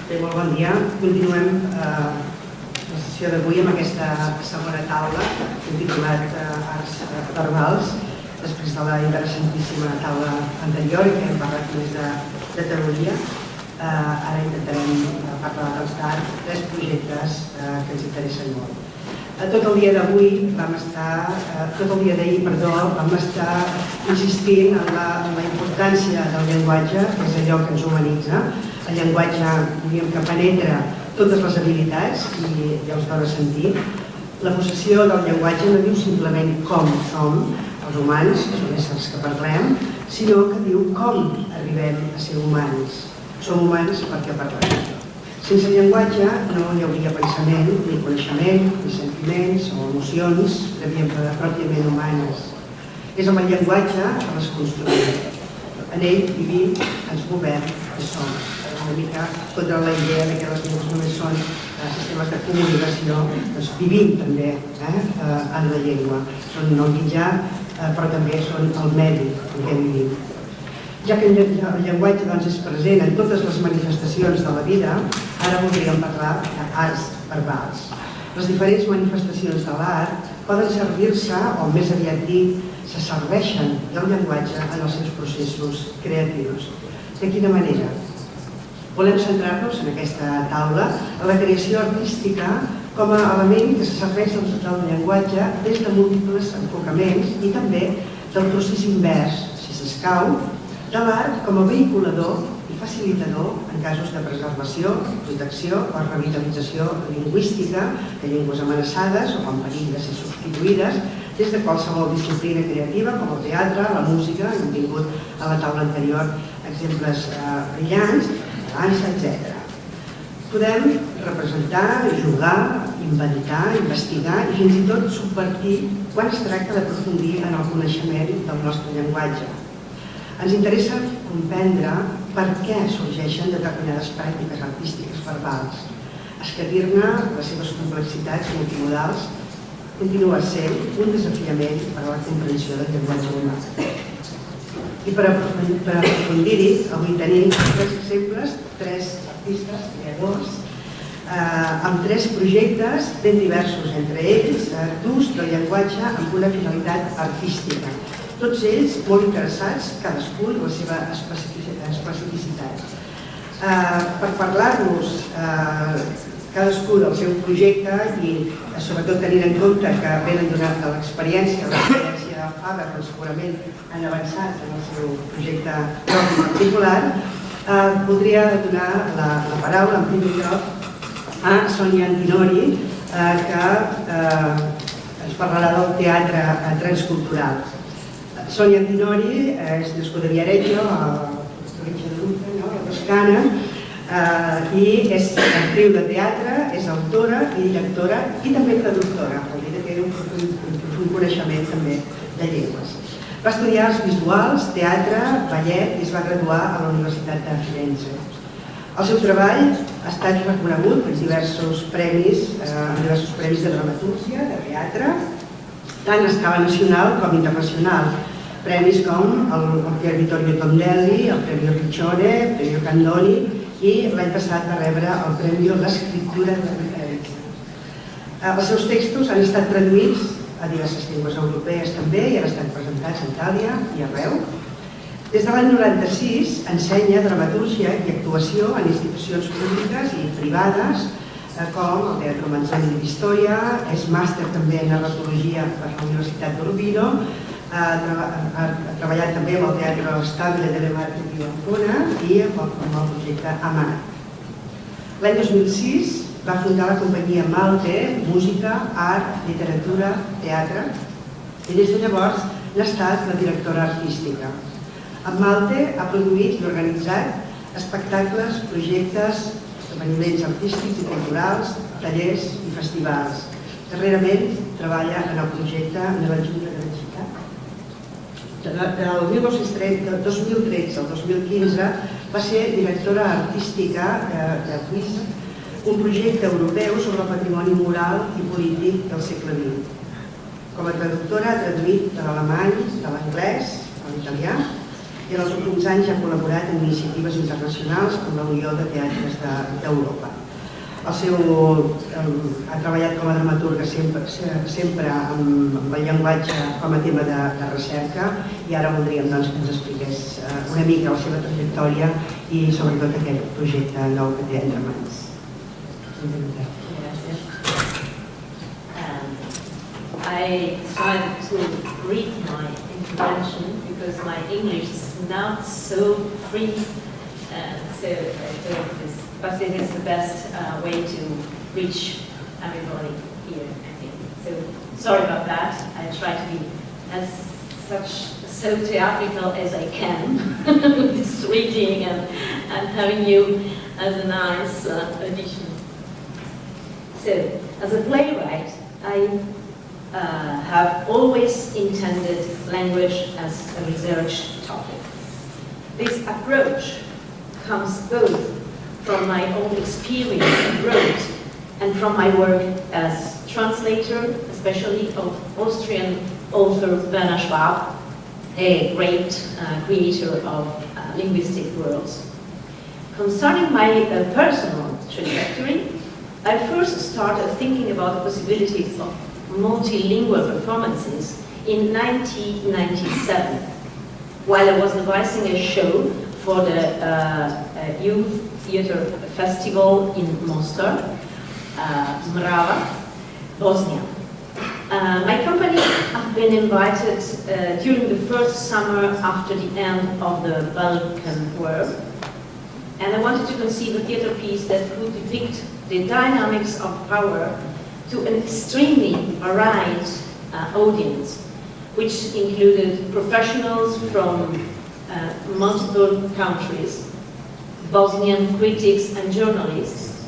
Molt bon dia. Continuem la sessió d'avui amb aquesta segona taula que hem titulat Arts Verbals, després de la interessantíssima taula anterior en què hem parlat més de teoria. Ara intentarem parlar dels tres projectes que ens interessen molt. Tot el dia d'ahir vam estar insistint en la importància del llenguatge, que és allò que ens humanitza. El llenguatge, diríem, que penetra totes les habilitats i ja us dona sentit. La possessió del llenguatge no diu simplement com som els humans, som éssers que parlem, sinó que diu com arribem a ser humans. Som humans perquè parlem. Sense llenguatge no hi hauria pensament, ni coneixement, ni sentiments o emocions pròpiament humanes. És amb el llenguatge que les construïm. En ell vivim, ens movem i som. Una mica contra la idea que les llengües només són sistemes de comunicació, doncs vivim també en la llengua. Són el mitjà, però també són el medi en què vivim. Ja que el llenguatge és present en totes les manifestacions de la vida, ara voldríem parlar d'arts verbals. Les diferents manifestacions de l'art poden servir-se, o més aviat dit, se serveixen del llenguatge en els seus processos creatius. De quina manera? Volem centrar-nos en aquesta taula en la creació artística com a element que se serveix del llenguatge des de múltiples enfocaments i també del procés invers, si s'escau, de l'art com a vehiculador i facilitador en casos de preservació, protecció o revitalització lingüística de llengües amenaçades o en perill de ser substituïdes des de qualsevol disciplina creativa com el teatre, la música, hem tingut a la taula anterior exemples brillants, dansa, etc. Podem representar, jugar, inventar, investigar i fins i tot subvertir quan es tracta d'aprofundir en el coneixement del nostre llenguatge. Ens interessa comprendre per què sorgeixen determinades pràctiques artístiques verbals. Escatir-ne les seves complexitats multimodals continua sent un desafiament per a la comprensió del llenguatge humà. I per aprofundir-hi, avui tenim tres exemples, tres artistes, creadors, amb tres projectes ben diversos entre ells, d'ús del llenguatge amb una finalitat artística. Tots ells molt interessats, cadascú amb la seva especificitat. Per parlar-nos cadascú del seu projecte i sobretot tenint en compte que venen donat de l'experiència Faber, però segurament han avançat en el seu projecte particular, voldria donar la paraula en primer lloc a Sonia Antinori, que ens parlarà del teatre transcultural. Sonia Antinori és nascuda a Viareggio, a la Toscana, i és actriu de teatre, és autora i directora i també traductora, vol dir que té un profund coneixement també de llengües. Va estudiar arts visuals, teatre, ballet i es va graduar a la Universitat de Firenze. El seu treball ha estat reconegut per diversos premis de dramatúrgia, de teatre, tant a escala nacional com internacional. Premis com el Pier Vittorio Tondelli, el Premi Riccione, el Premi Candoni i l'any passat va rebre el Premi L'Escriptura de Residència. Els seus textos han estat traduïts a diverses llengües europees també i han estat presentats a Itàlia i arreu. Des de l'any 96 ensenya dramatúrgia i actuació en institucions públiques i privades com el Teatre Manzoni d'Història, és màster també en narratologia per la Universitat d'Urbino, ha treballat també amb el Teatre Stabile delle Marche di Ancona i amb el projecte Amar. L'any 2006 va fundar la companyia Malte, Música, Art, Literatura, Teatre, i des de llavors n'ha estat la directora artística. Amb Malte ha produït i organitzat espectacles, projectes, esdeveniments artístics i culturals, tallers i festivals. Darrerament treballa en el projecte de la Junta de la Ciutat. Del 2013 al 2015 va ser directora artística de Suïssa, un projecte europeu sobre el patrimoni moral i polític del segle XX. Com a traductora ha traduït de l'alemany, de l'anglès, a l'italià i en els últims anys ha col·laborat en iniciatives internacionals amb la Unió de Teatres d'Europa. Ha treballat com a dramaturga sempre amb el llenguatge com a tema de recerca i ara voldríem que ens expliqués una mica la seva trajectòria i sobretot aquest projecte nou que té entre mans. Gràcies. I tried to read my introduction because my English is not so free, so I thought this passage is the best way to reach everybody here, I think. So sorry about that. I try to be as so theatrical as I can with this reading and having you as a nice addition. So, as a playwright, I have always intended language as a research topic. This approach comes both from my own experience abroad and from my work as translator, especially of Austrian author Werner Schwab, a great creator of linguistic worlds. Concerning my personal trajectory, I first started thinking about the possibility of multilingual performances in 1997, while I was devising a show for the Youth Theatre Festival in Mostar, Mrava, Bosnia. My company had been invited during the first summer after the end of the Balkan War, and I wanted to conceive a theatre piece that could depict the dynamics of power to an extremely varied audience, which included professionals from multiple countries, Bosnian critics and journalists,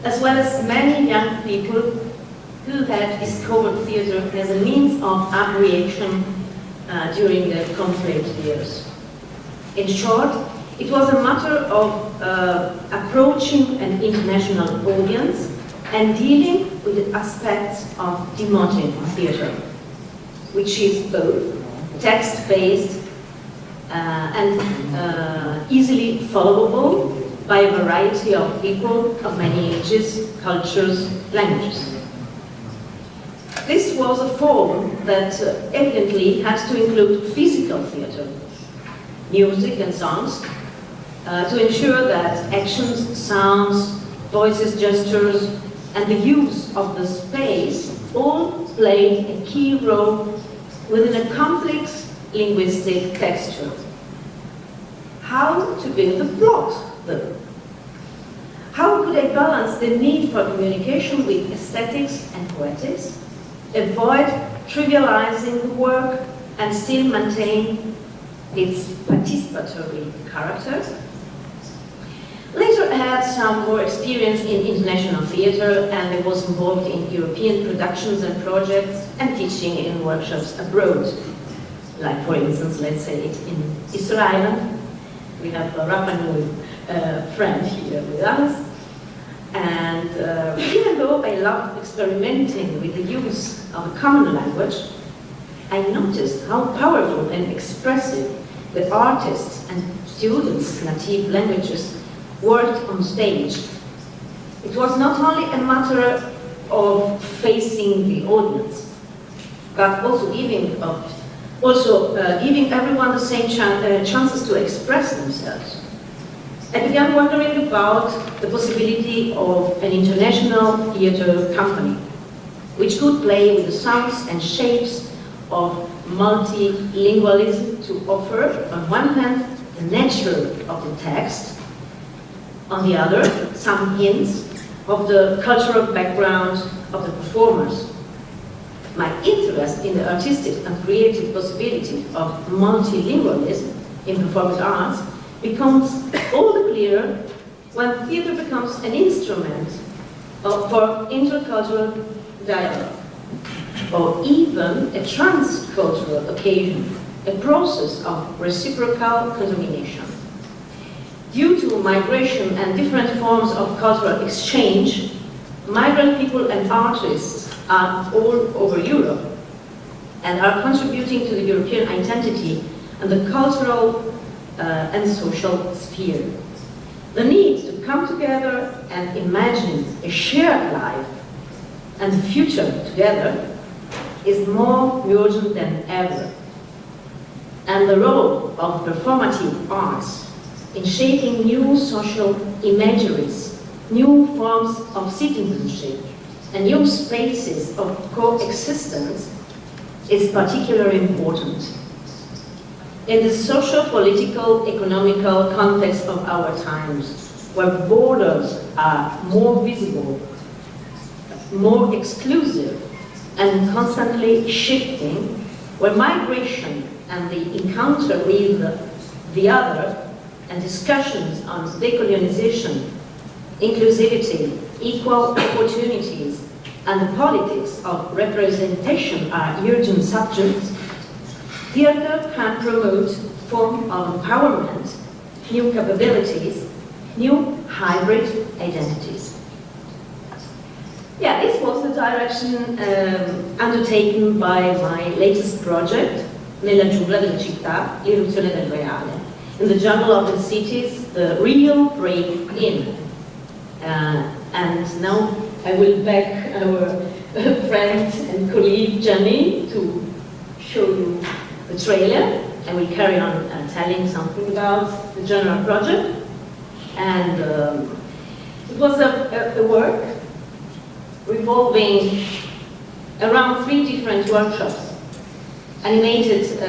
as well as many young people who had discovered theatre as a means of apprehension during the conflict years. In short, it was a matter of approaching an international audience and dealing with the aspects of demotic theatre, which is both text-based and easily followable by a variety of people of many ages, cultures, languages. This was a form that evidently had to include physical theatre, music and songs, to ensure that actions, sounds, voices, gestures, and the use of the space all played a key role within a complex linguistic texture. How to build a plot, though? How could I balance the need for communication with aesthetics and poetics, avoid trivializing the work, and still maintain its participatory character? Later I had some more experience in international theatre, and I was involved in European productions and projects and teaching in workshops abroad. Like, for instance, let's say in Israel. We have a Rapa Nui friend here with us. And even though I loved experimenting with the use of a common language, I noticed how powerful and expressive the artists and students' native languages worked on stage. It was not only a matter of facing the audience, but also giving everyone the same chances to express themselves. I began wondering about the possibility of an international theatre company, which could play with the sounds and shapes of multilingualism to offer, on one hand, the nature of the text, on the other, some hints of the cultural background of the performers. My interest in the artistic and creative possibility of multilingualism in performing arts becomes all the clearer when theatre becomes an instrument for intercultural dialogue, or even a transcultural occasion, a process of reciprocal contamination. Due to migration and different forms of cultural exchange, migrant people and artists are all over Europe and are contributing to the European identity and the cultural and social sphere. The need to come together and imagine a shared life and the future together is more urgent than ever. And the role of performative arts in shaping new social imageries, new forms of citizenship, and new spaces of coexistence is particularly important. In the social, political, economical context of our times, where borders are more visible, more exclusive, and constantly shifting, where migration and the encounter with the other and discussions on decolonization, inclusivity, equal opportunities, and the politics of representation are urgent subjects, theatre can promote forms of empowerment, new capabilities, new hybrid identities. Yeah, this was the direction undertaken by my latest project, Nella giungla delle città, l'irruzione del reale. In the jungle of the cities, the real break-in. And now I will beg our friend and colleague Jenny to show you the trailer. I will carry on telling something about the general project. And it was a work revolving around 3 different workshops, animated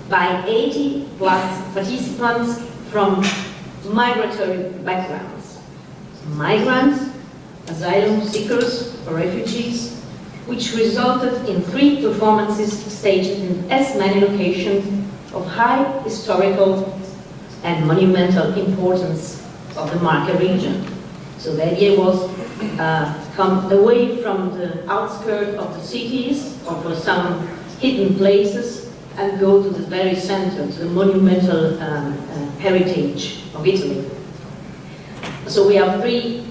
by 80 plus participants from migratory backgrounds. Migrants, asylum seekers, or refugees, which resulted in 3 performances staged in as many locations of high historical and monumental importance of the Marche region. So the idea was come away from the outskirts of the cities or for some hidden places and go to the very center, to the monumental heritage of Italy. So we have 3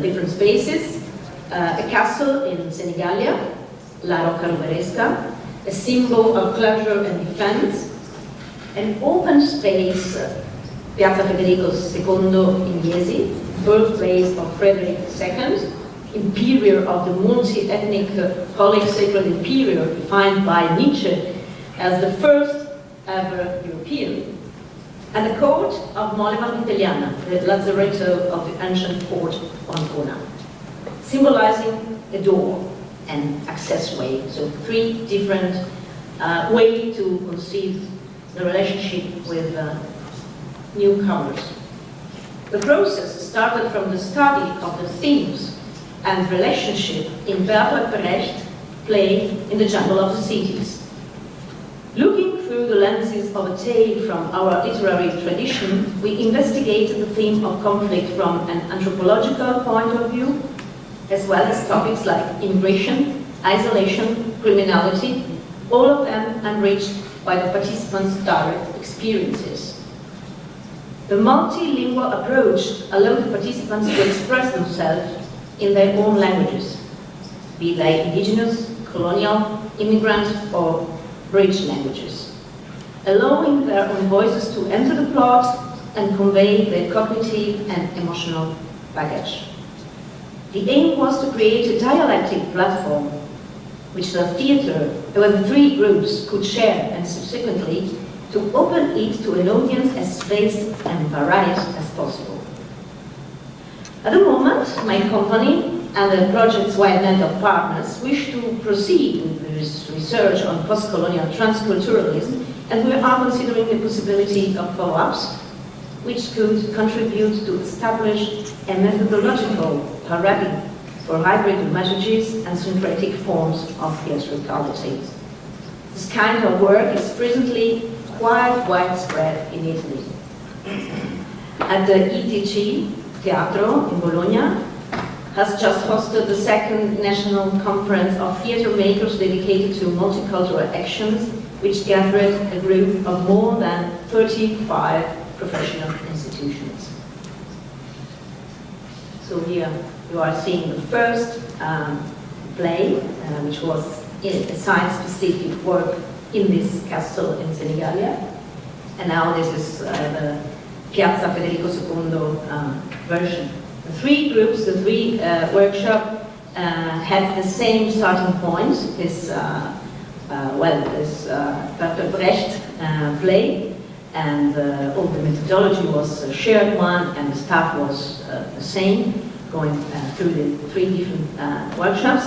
different spaces. A castle in Senigallia, La Rocca Roveresca, a symbol of closure and defense, an open space, Piazza Federico II in Jesi, birthplace of Frederick II, imperior of the multi-ethnic Holy Sacred Imperial, defined by Nietzsche as the first ever European, and the court of Molevan Italiana, the lazzaretto of the ancient port of Ancona, symbolizing a door and accessway. So 3 different ways to conceive the relationship with newcomers. The process started from the study of the themes and relationship in Bertolt Brecht play in the jungle of the cities. Looking through the lenses of a tale from our literary tradition, we investigated the theme of conflict from an anthropological point of view, as well as topics like immigration, isolation, criminality, all of them enriched by the participants' direct experiences. The multilingual approach allowed the participants to express themselves in their own languages, be they indigenous, colonial, immigrant, or bridge languages, allowing their own voices to enter the plot and convey their cognitive and emotional baggage. The aim was to create a dialectic platform which the theatre, where the 3 groups could share, and subsequently to open it to an audience as vast and varied as possible. At the moment, my company and the project's wide net of partners wish to proceed with this research on post-colonial transculturalism, and we are considering the possibility of follow-ups which could contribute to establish a methodological paradigm for hybrid images and syncretic forms of theatricality. This kind of work is presently quite widespread in Italy. At the ETC Teatro in Bologna has just hosted the 2nd National Conference of Theatre Makers dedicated to multicultural actions, which gathered a group of more than 35 professional institutions. So here you are seeing the first play, which was a site-specific work in this castle in Senigallia. And now this is the Piazza Federico II version. The three groups, the three workshops had the same starting point. This Bertolt Brecht play, and all the methodology was a shared one, and the staff was the same, going through the three different workshops.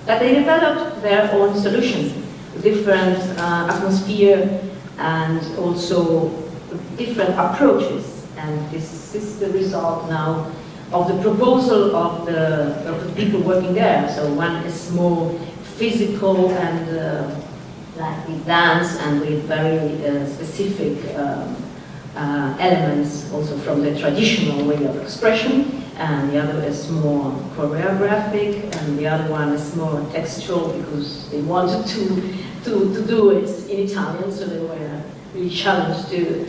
But they developed their own solutions, different atmosphere, and also different approaches. And this is the result now of the proposal of the people working there. So one is more physical and like with dance and with very specific elements also from the traditional way of expression, and the other is more choreographic, and the other one is more textual because they wanted to do it in Italian, so they were really challenged to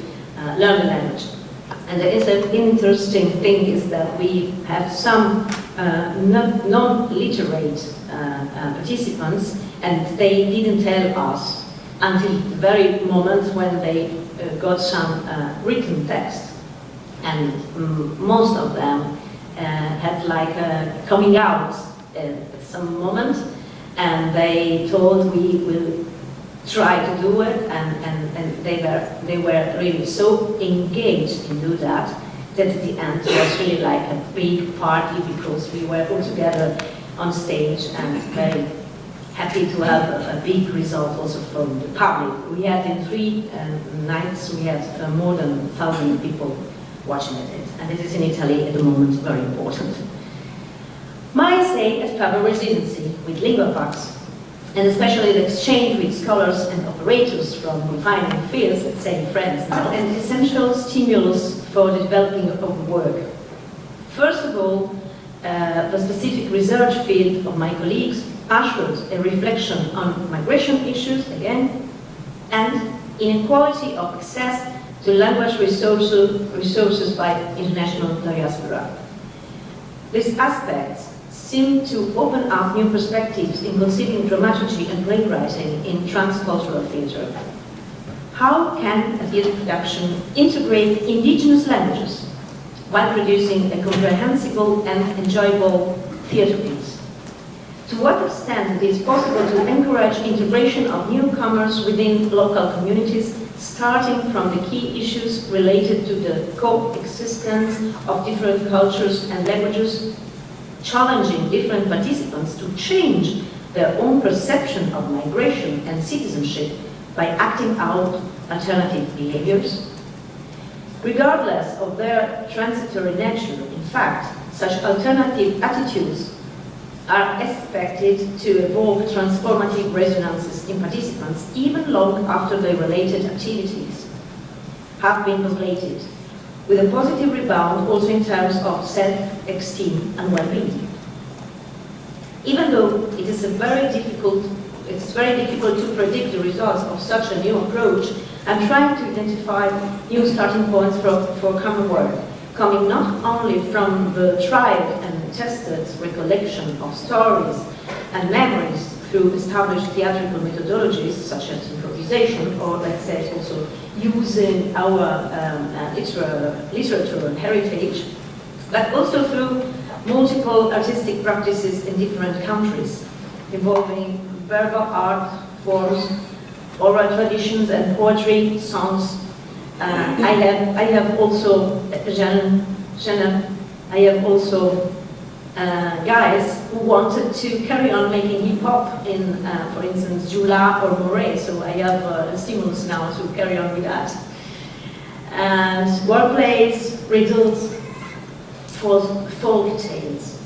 learn the language. And there is an interesting thing is that we have some non-literate participants, and they didn't tell us until the very moment when they got some written text. And most of them had like a coming out at some moment, and they told we will try to do it, and they were really so engaged in do that at the end it was really like a big party, because we were all together on stage and very happy to have a big result also from the public. We had in 3 nights, we had more than 1,000 people watching it, and this is in Italy at the moment very important. My stay at Faber-Residency with Linguapax, and especially the exchange with scholars and operators from defining fields, let's say friends now, an essential stimulus for the developing of work. First of all, the specific research field of my colleagues ushered a reflection on migration issues again, and inequality of access to language resources by international diaspora. These aspects seem to open up new perspectives in conceiving dramaturgy and playwriting in transcultural theatre. How can a theatre production integrate indigenous languages while producing a comprehensible and enjoyable theatre piece? To what extent it is possible to encourage integration of newcomers within local communities, starting from the key issues related to the coexistence of different cultures and languages, challenging different participants to change their own perception of migration and citizenship by acting out alternative behaviors? Regardless of their transitory nature, in fact, such alternative attitudes are expected to evoke transformative resonances in participants even long after their related activities have been completed, with a positive rebound also in terms of self-esteem and well-being. Even though it's very difficult to predict the results of such a new approach, I'm trying to identify new starting points for common work, coming not only from the tried and tested recollection of stories and memories through established theatrical methodologies such as improvisation, or let's say also using our literature and heritage, but also through multiple artistic practices in different countries, involving verbal art forms, oral traditions and poetry, songs. I have also guys who wanted to carry on making hip hop in, for instance, Jula or Moray. So I have a stimulus now to carry on with that. And wordplays, riddles, folk tales.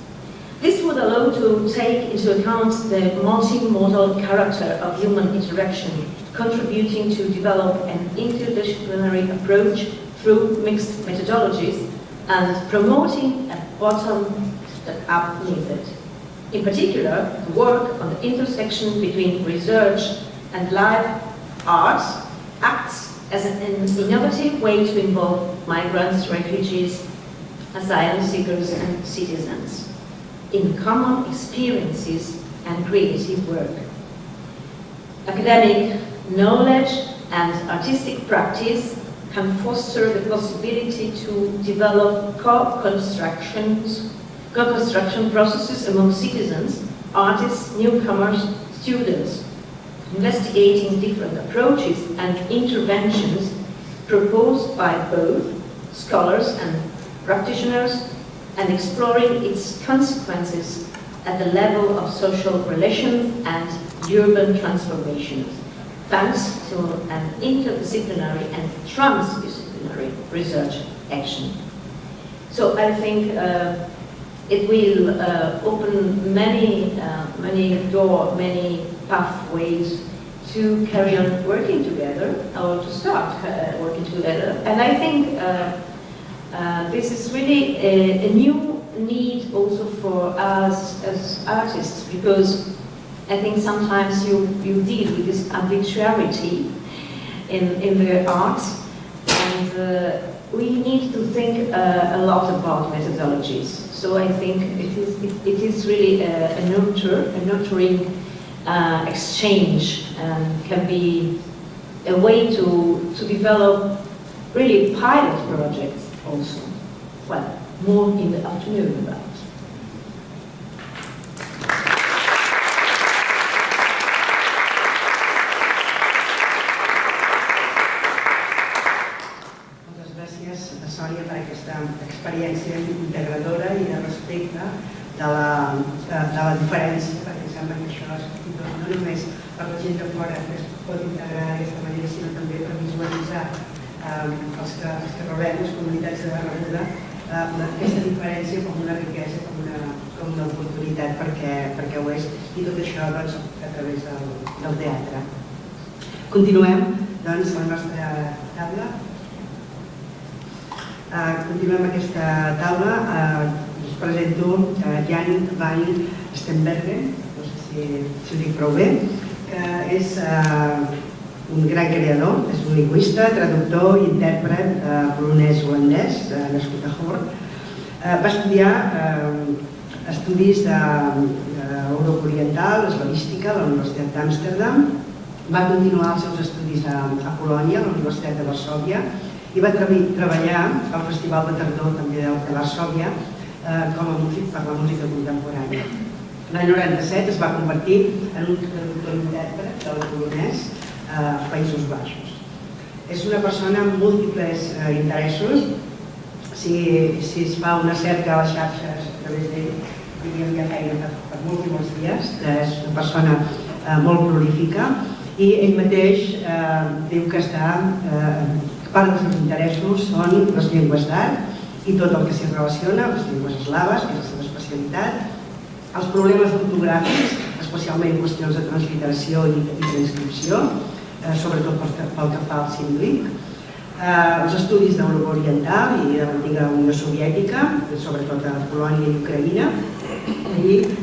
This would allow to take into account the multimodal character of human interaction, contributing to develop an interdisciplinary approach through mixed methodologies and promoting a bottom-up method. In particular, the work on the intersection between research and live arts acts as an innovative way to involve migrants, refugees, asylum seekers and citizens in common experiences and creative work. Academic knowledge and artistic practice can foster the possibility to develop co-construction processes among citizens, artists, newcomers, students, investigating different approaches and interventions proposed by both scholars and practitioners, and exploring its consequences at the level of social relations and urban transformations, thanks to an interdisciplinary and transdisciplinary research action. So I think it will open many pathways to carry on working together, or to start working together. And I think this is really a new need also for us as artists, because I think sometimes you deal with this arbitrarity in the arts, and we need to think a lot about methodologies. So I think it is really a nurturing exchange, and can be a way to develop really pilot projects also. Well, more in the afternoon about. Moltes gràcies, Sonia, per aquesta experiència integradora i de respecte de la diferència, perquè em sembla que això és no només per la gent de fora que es pot integrar d'aquesta manera, sinó també per visualitzar els que rebem, les comunitats de rebuda, aquesta diferència com una riquesa, com una oportunitat, perquè ho és, i tot això doncs, a través del teatre. Continuem doncs, la nostra taula. Continuem aquesta taula. Us presento Jan van Steenbergen, no sé si ho dic prou bé, que és un gran creador, és un lingüista, traductor i intèrpret polonès-holandès, nascut a Hoorn. Va estudiar estudis d'Europa Oriental, eslavística, a la Universitat d'Amsterdam. Va continuar els seus estudis a Polònia, a la Universitat de Varsòvia, i va treballar al Festival de Tardor també de Varsòvia com a músic per la música contemporània. L'any 97 es va convertir en un traductor intèrpret del polonès als Països Baixos. És una persona amb múltiples interessos. Si es fa una cerca a les xarxes a través d'ell, diríem que hi ha feina per molts i molts dies. És una persona molt prolífica i ell mateix diu que part dels seus interessos són les llengües d'art i tot el que s'hi relaciona, les llengües eslaves, que és la seva especialitat, els problemes ortogràfics, especialment qüestions de transliteració i transcripció, sobretot pel que fa al símil, els estudis d'Europa Oriental i de l'antiga Unió Soviètica, sobretot a Polònia i Ucraïna, i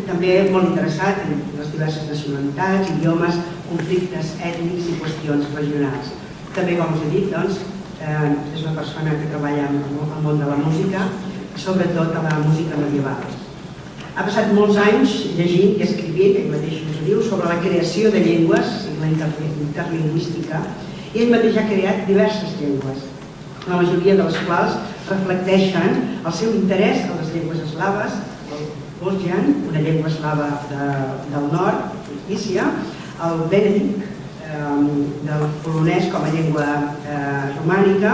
també molt interessat en les diverses nacionalitats, idiomes, conflictes ètnics i qüestions regionals. També, com us he dit, és una persona que treballa en el món de la música, sobretot a la música medieval. Ha passat molts anys llegint i escrivint, ell mateix ens ho diu, sobre la creació de llengües i la interlingüística, i ell mateix ha creat diverses llengües, la majoria de les quals reflecteixen el seu interès en les llengües eslaves, el Bosnian, una llengua eslava del nord, Lícia, el Benedict, del polonès com a llengua romànica,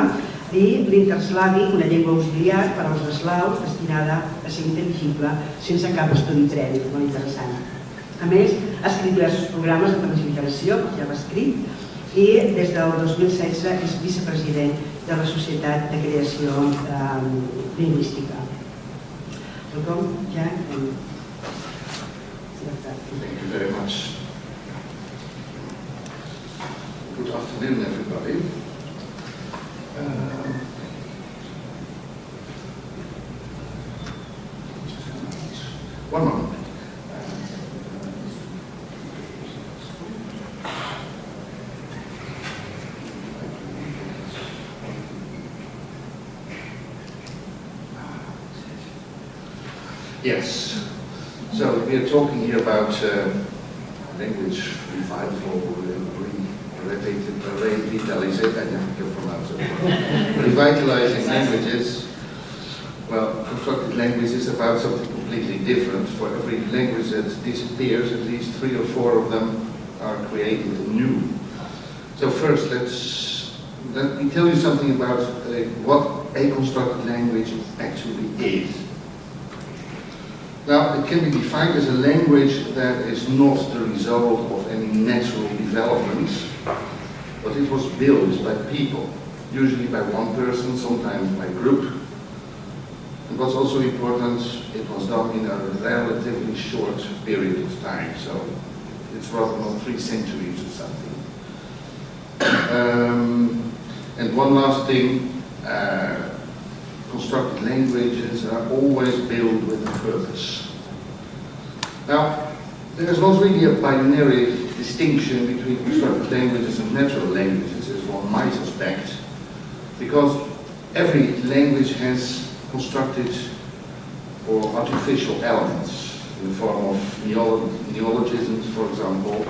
i l'interslàvic, una llengua auxiliar per als eslaus destinada a ser intel·ligible sense cap estudi previ, molt interessant. A més, ha escrit diversos programes de transliteració, ja va escrit, i des del 2016 és vicepresident de la Societat de Creació Lingüística. Welcome, Jan. Thank you very much. Good afternoon, everybody. One moment. Yes. So we are talking here about language revival or revitalizing languages. Well, constructed language is about something completely different. For every language that disappears, at least 3 or 4 of them are created anew. So first, let me tell you something about what a constructed language actually is. Now, it can be defined as a language that is not the result of any natural developments, but it was built by people, usually by one person, sometimes by a group. And what's also important, it was done in a relatively short period of time, so it's rather not 3 centuries or something. And one last thing, constructed languages are always built with a purpose. Now, there is not really a binary distinction between constructed languages and natural languages, as one might suspect, because every language has constructed or artificial elements in the form of neologisms, for example.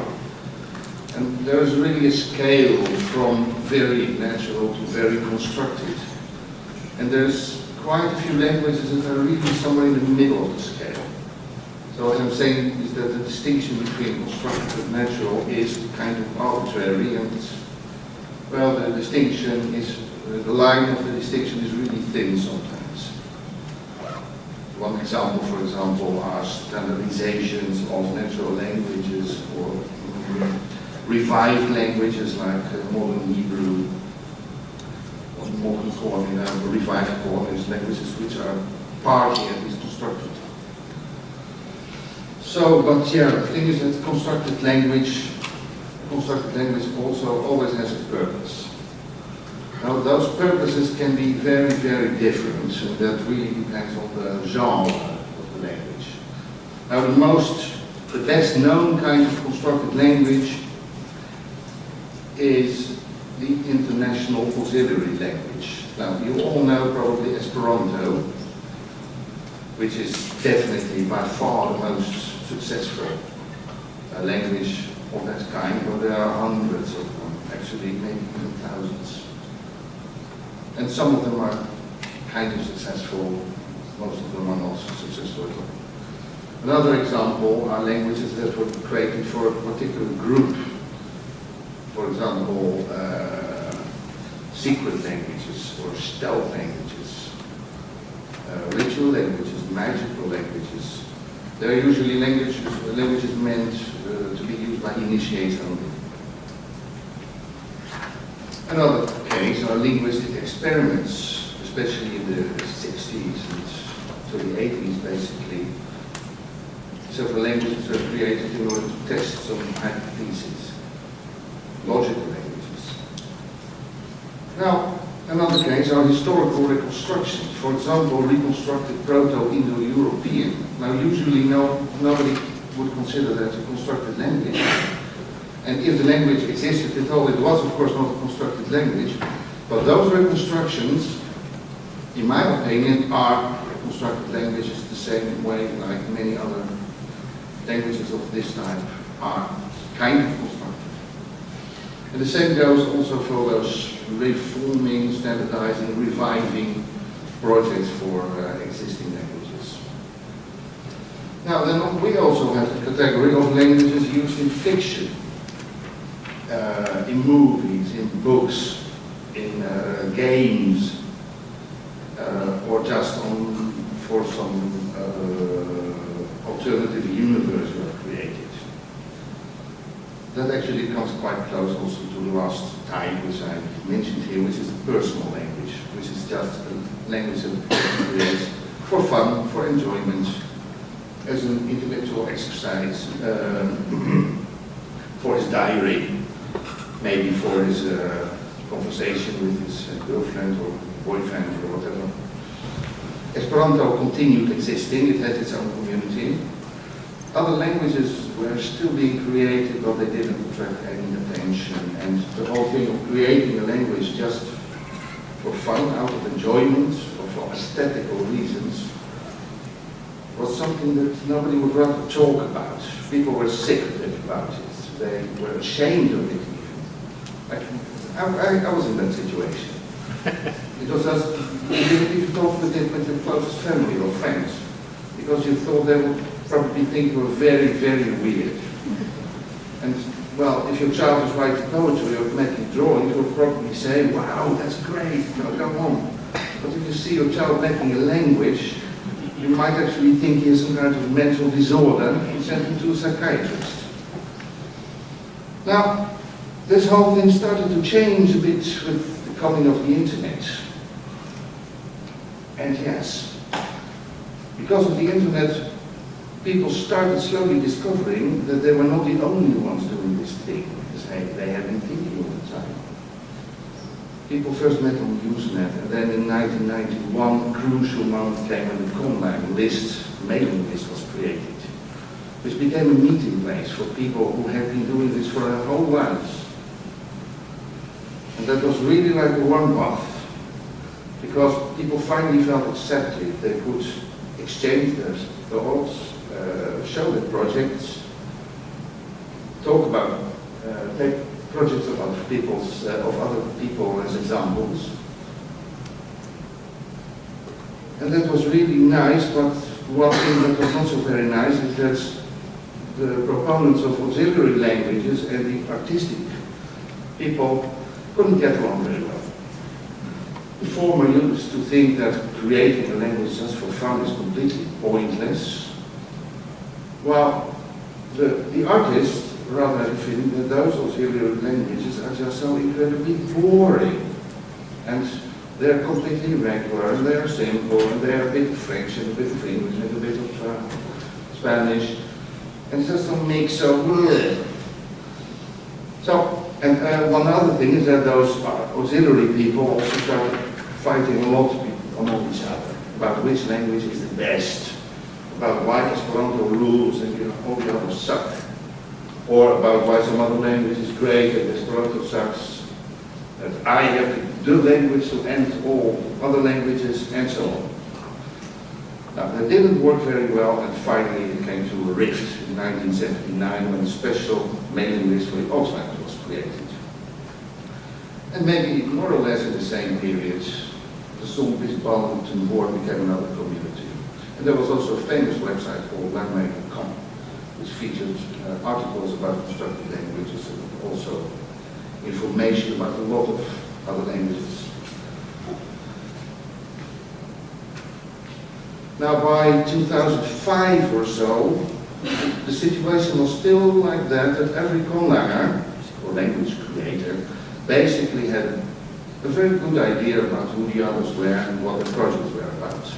And there is really a scale from very natural to very constructed. And there's quite a few languages that are really somewhere in the middle of the scale. So what I'm saying is that the distinction between constructed and natural is kind of arbitrary, and well, the distinction is, the line of the distinction is really thin sometimes. One example, for example, are standardizations of natural languages or revived languages like modern Hebrew. Modern form, revived form is languages which are partly at least constructed. So, but yeah, the thing is that constructed language also always has a purpose. Now, those purposes can be very, very different, and that really depends on the genre of the language. Now, the best known kind of constructed language is the international auxiliary language. Now, you all know probably Esperanto, which is definitely by far the most successful language of that kind, but there are hundreds of them, actually maybe even thousands. And some of them are kind of successful, most of them are not successful at all. Another example are languages that were created for a particular group. For example, secret languages or stealth languages, ritual languages, magical languages. They're usually languages meant to be used by initiates only. Another case are linguistic experiments, especially in the 60s and to the 80s basically. Several languages were created in order to test some hypotheses. Logical languages. Now, another case are historical reconstructions. For example, reconstructed Proto-Indo-European. Now, usually nobody would consider that a constructed language. And if the language existed at all, it was of course not a constructed language. But those reconstructions, in my opinion, are constructed languages the same way like many other languages of this type are kind of constructed. And the same goes also for those reforming, standardizing, reviving projects for existing languages. Now then we also have the category of languages used in fiction, in movies, in books, in games, or just for some alternative universe we have created. That actually comes quite close also to the last type which I mentioned here, which is the personal language, which is just a language that creates for fun, for enjoyment, as an intellectual exercise, for his diary, maybe for his conversation with his girlfriend or boyfriend or whatever. Esperanto continued existing, it had its own community. Other languages were still being created, but they didn't attract any attention. And the whole thing of creating a language just for fun, out of enjoyment, or for aesthetical reasons, was something that nobody would rather talk about. People were sick of it about it. They were ashamed of it even. I was in that situation. It was just, you talk with your closest family or friends, because you thought they would probably think you were very, very weird. And, well, if your child is writing poetry or making drawings, you'll probably say, wow, that's great, go on. But if you see your child making a language, you might actually think he has some kind of mental disorder and send him to a psychiatrist. Now, this whole thing started to change a bit with the coming of the internet. And yes, because of the internet, people started slowly discovering that they were not the only ones doing this thing, because they had been thinking all the time. People first met on Usenet, and then in 1991, a crucial moment came when the Conlang list, mailing list, was created, which became a meeting place for people who had been doing this for their whole lives. And that was really like a warmbath, because people finally felt accepted. They could exchange their thoughts, show their projects, talk about, take projects of other people as examples. And that was really nice, but one thing that was not so very nice is that the proponents of auxiliary languages and the artistic people couldn't get along very well. The former used to think that creating a language just for fun is completely pointless, while the artists rather feeling that those auxiliary languages are just so incredibly boring, and they're completely irregular, and they are simple, and they are a bit of French, and a bit of English, and a bit of Spanish, and it just don't make so good. So, and one other thing is that those auxiliary people also started fighting a lot among each other about which language is the best, about why Esperanto rules and all the others suck, or about why some other language is great and Esperanto sucks, that I have the language to end all other languages, and so on. Now, that didn't work very well, and finally it came to a rift in 1979 when a special mailing list for the Oxford was created. And maybe more or less in the same period, the Steenbergen board became another community. And there was also a famous website called Llengües, which featured articles about constructed languages and also information about a lot of other languages. Now by 2005 or so, the situation was still like that every conlanger, or language creator, basically had a very good idea about who the others were and what the projects were about.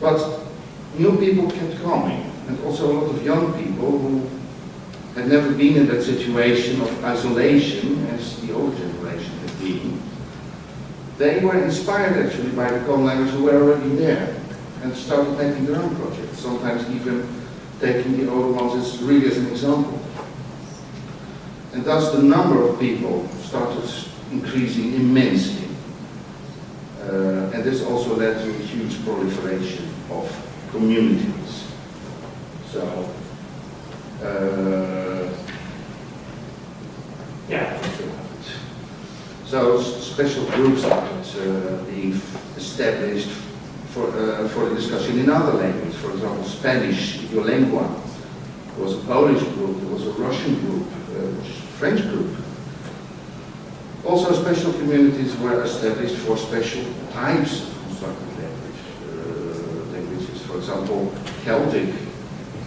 But new people kept coming, and also a lot of young people who had never been in that situation of isolation as the older generation had been. They were inspired actually by the conlangers who were already there and started making their own projects, sometimes even taking the older ones as really as an example. And thus the number of people started increasing immensely. And this also led to a huge proliferation of communities. So, yeah, that's what happened. So special groups started being established for the discussion in other languages. For example, Spanish, Llengües. There was a Polish group, there was a Russian group, a French group. Also special communities were established for special types of constructed languages. For example, Celtic,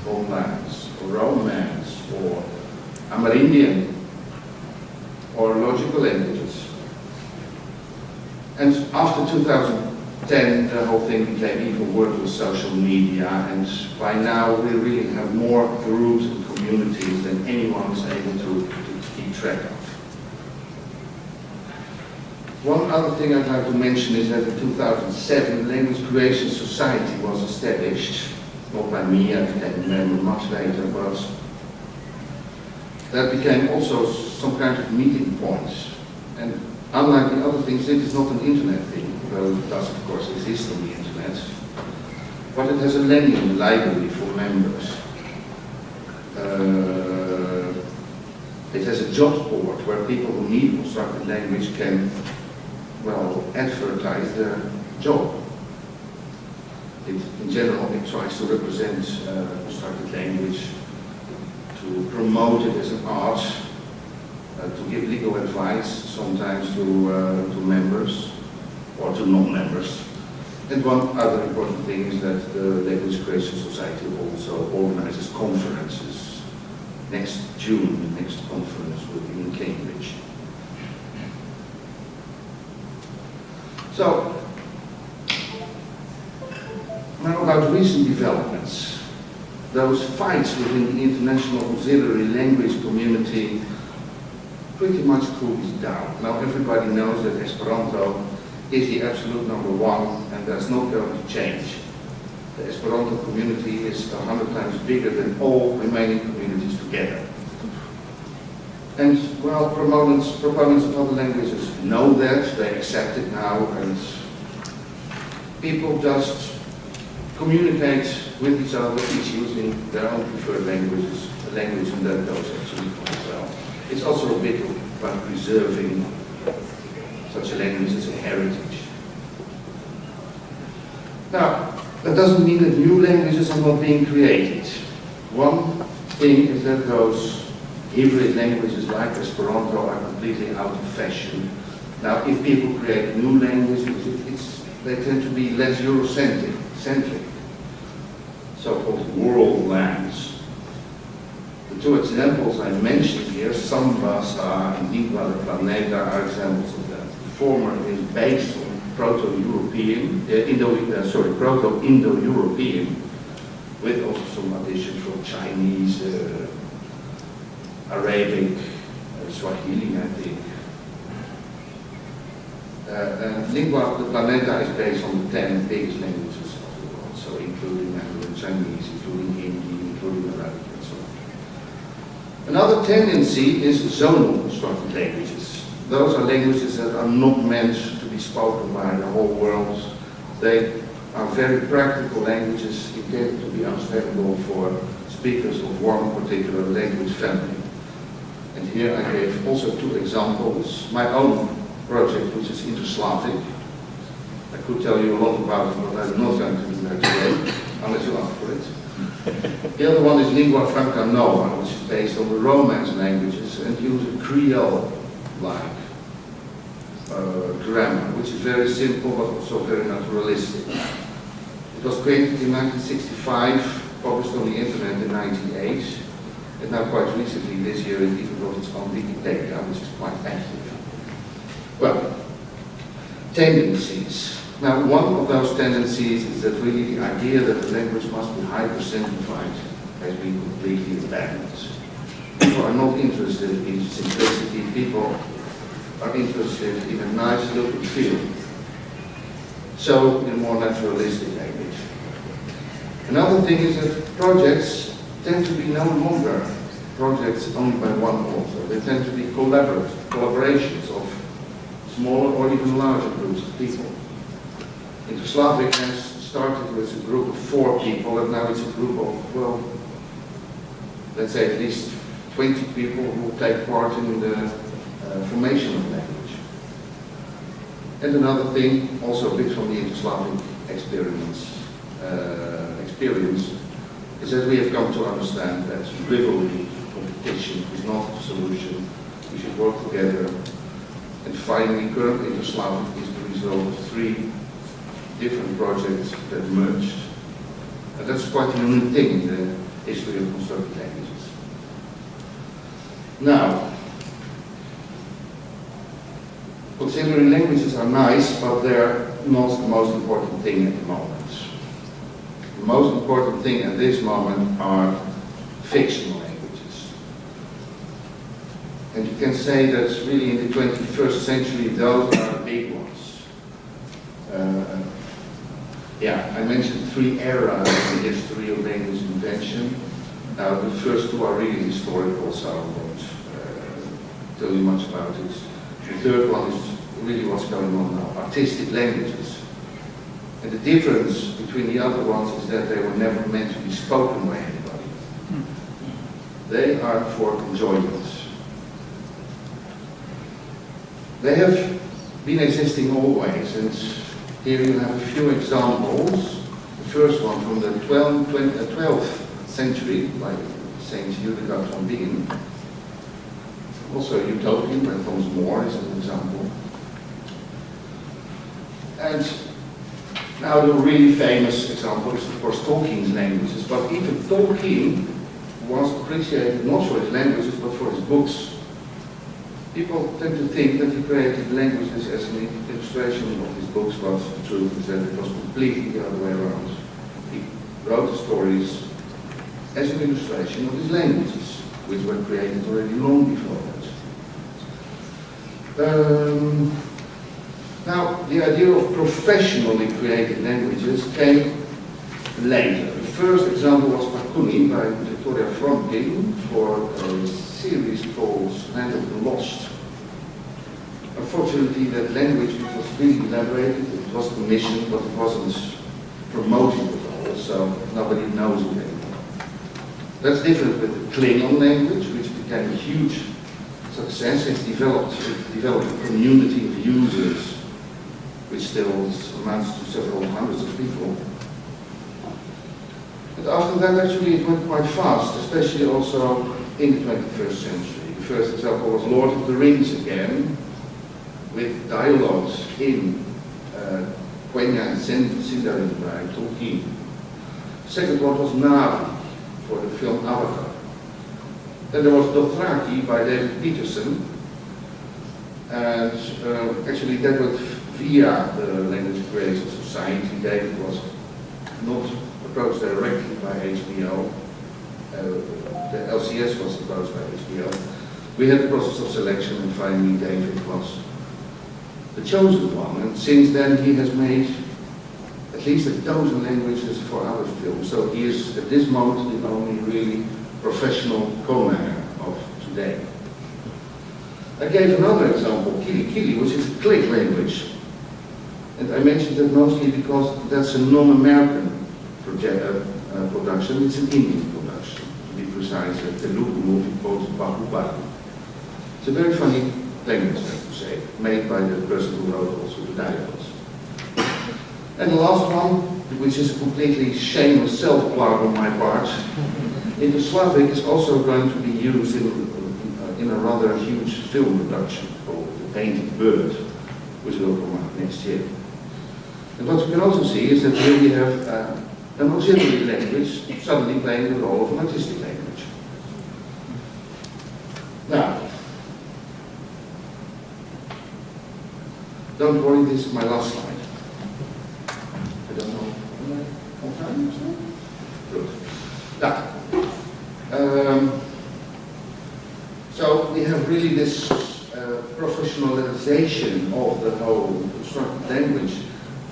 Romance, or Romance, or Amerindian, or logical languages. And after 2010, the whole thing became even worse with social media, and by now we really have more groups and communities than anyone is able to keep track of. One other thing I'd like to mention is that in 2007, the Language Creation Society was established, not by me, I became a member much later, but that became also some kind of meeting point. And unlike the other things, it is not an internet thing, though it does of course exist on the internet, but it has a library for members. It has a jobs board where people who need constructed language can, well, advertise their job. In general, it tries to represent constructed language, to promote it as an art, to give legal advice, sometimes to members or to non-members. And one other important thing is that the Language Creation Society also organizes conferences. Next June, the next conference will be in Cambridge. So, now about recent developments. Those fights within the international auxiliary language community pretty much cooled down. Now everybody knows that Esperanto is the absolute number one, and that's not going to change. The Esperanto community is 100 times bigger than all remaining communities together. And well, proponents of other languages know that, they accept it now, and people just communicate with each other, each using their own preferred language, and that goes actually quite well. It's also a bit about preserving such a language as a heritage. Now, that doesn't mean that new languages are not being created. One thing is that those hybrid languages like Esperanto are completely out of fashion. Now, if people create new languages, they tend to be less Eurocentric, so-called world lands. The two examples I mentioned here, Sambasa and Lingua de Planeta, are examples of that. The former is based on Proto-European, Proto-Indo-European, with also some additions from Chinese, Arabic, Swahili, I think. Lingua de Planeta is based on the 10 biggest languages of the world, so including Mandarin Chinese, including Hindi, including Arabic, and so on. Another tendency is zonal constructed languages. Those are languages that are not meant to be spoken by the whole world. They are very practical languages intended to be understandable for speakers of one particular language family. And here I gave also two examples. My own project, which is Inter-Slavic. I could tell you a lot about it, but I'm not going to do that today, unless you ask for it. The other one is Lingua Franca Nova, which is based on the Romance languages and uses Creole-like grammar, which is very simple but also very naturalistic. It was created in 1965, published on the internet in 1998, and now quite recently this year it even got its own Wikipedia, which is quite active. Well, tendencies. Now, one of those tendencies is that really the idea that the language must be hyper-simplified has been completely abandoned. People are not interested in simplicity. People are interested in a nice look and feel. So, in a more naturalistic language. Another thing is that projects tend to be no longer projects owned by one author. They tend to be collaborations of smaller or even larger groups of people. Inter-Slavic has started with a group of 4 people, and now it's a group of, well, let's say at least 20 people who take part in the formation of language. And another thing, also a bit from the Inter-Slavic experience, is that we have come to understand that rivalry, competition is not the solution. We should work together. And finally, current Inter-Slavic is the result of 3 different projects that merged. And that's quite a unique thing in the history of constructed languages. Now, auxiliary languages are nice, but they're not the most important thing at the moment. The most important thing at this moment are fictional languages. And you can say that really in the 21st century, those are the big ones. I mentioned 3 eras in the history of language invention. Now, the first 2 are really historical, so I won't tell you much about it. The third one is really what's going on now, artistic languages. And the difference between the other ones is that they were never meant to be spoken by anybody. They are for enjoyment. They have been existing always, and here you have a few examples. The first one from the 12th century, by Saint Hildegard von Bingen. Also Utopian, by Thomas More is an example. And now the really famous example is of course Tolkien's languages, but even Tolkien was appreciated not for his languages but for his books. People tend to think that he created languages as an illustration of his books, but the truth is that it was completely the other way around. He wrote the stories as an illustration of his languages, which were created already long before that. Now, the idea of professionally created languages came later. The first example was Pakuni by Victoria Fromkin for a series called Land of the Lost. Unfortunately, that language which was really elaborated, it was commissioned, but it wasn't promoted at all, so nobody knows it anymore. That's different with the Klingon language, which became a huge success. It developed a community of users, which still amounts to several hundreds of people. But after that, actually, it went quite fast, especially also in the 21st century. The first example was Lord of the Rings again, with dialogues in Quenya and Sindarin by Tolkien. The second one was Navi for the film Avatar. Then there was Dothraki by David Peterson, and actually that was via the Language Creation Society. David was not approached directly by HBO. The LCS was approached by HBO. We had the process of selection, and finally David was the chosen one. And since then he has made at least a dozen languages for other films. So he is at this moment the only really professional co-manger of today. I gave another example, Kili Kili, which is a click language. And I mentioned that mostly because that's a non-American production, it's an Indian production. To be precise, a Telugu movie called Bahu Bahu. It's a very funny language, I have to say, made by the person who wrote also the dialogues. And the last one, which is a completely shameless self-plug on my part, into Slavic is also going to be used in a rather huge film production called The Painted Bird, which will come out next year. And what you can also see is that here we have an auxiliary language suddenly playing the role of an artistic language. Now, don't worry, this is my last slide. I don't know, am I on time? Good. Now, so we have really this professionalization of the whole constructed language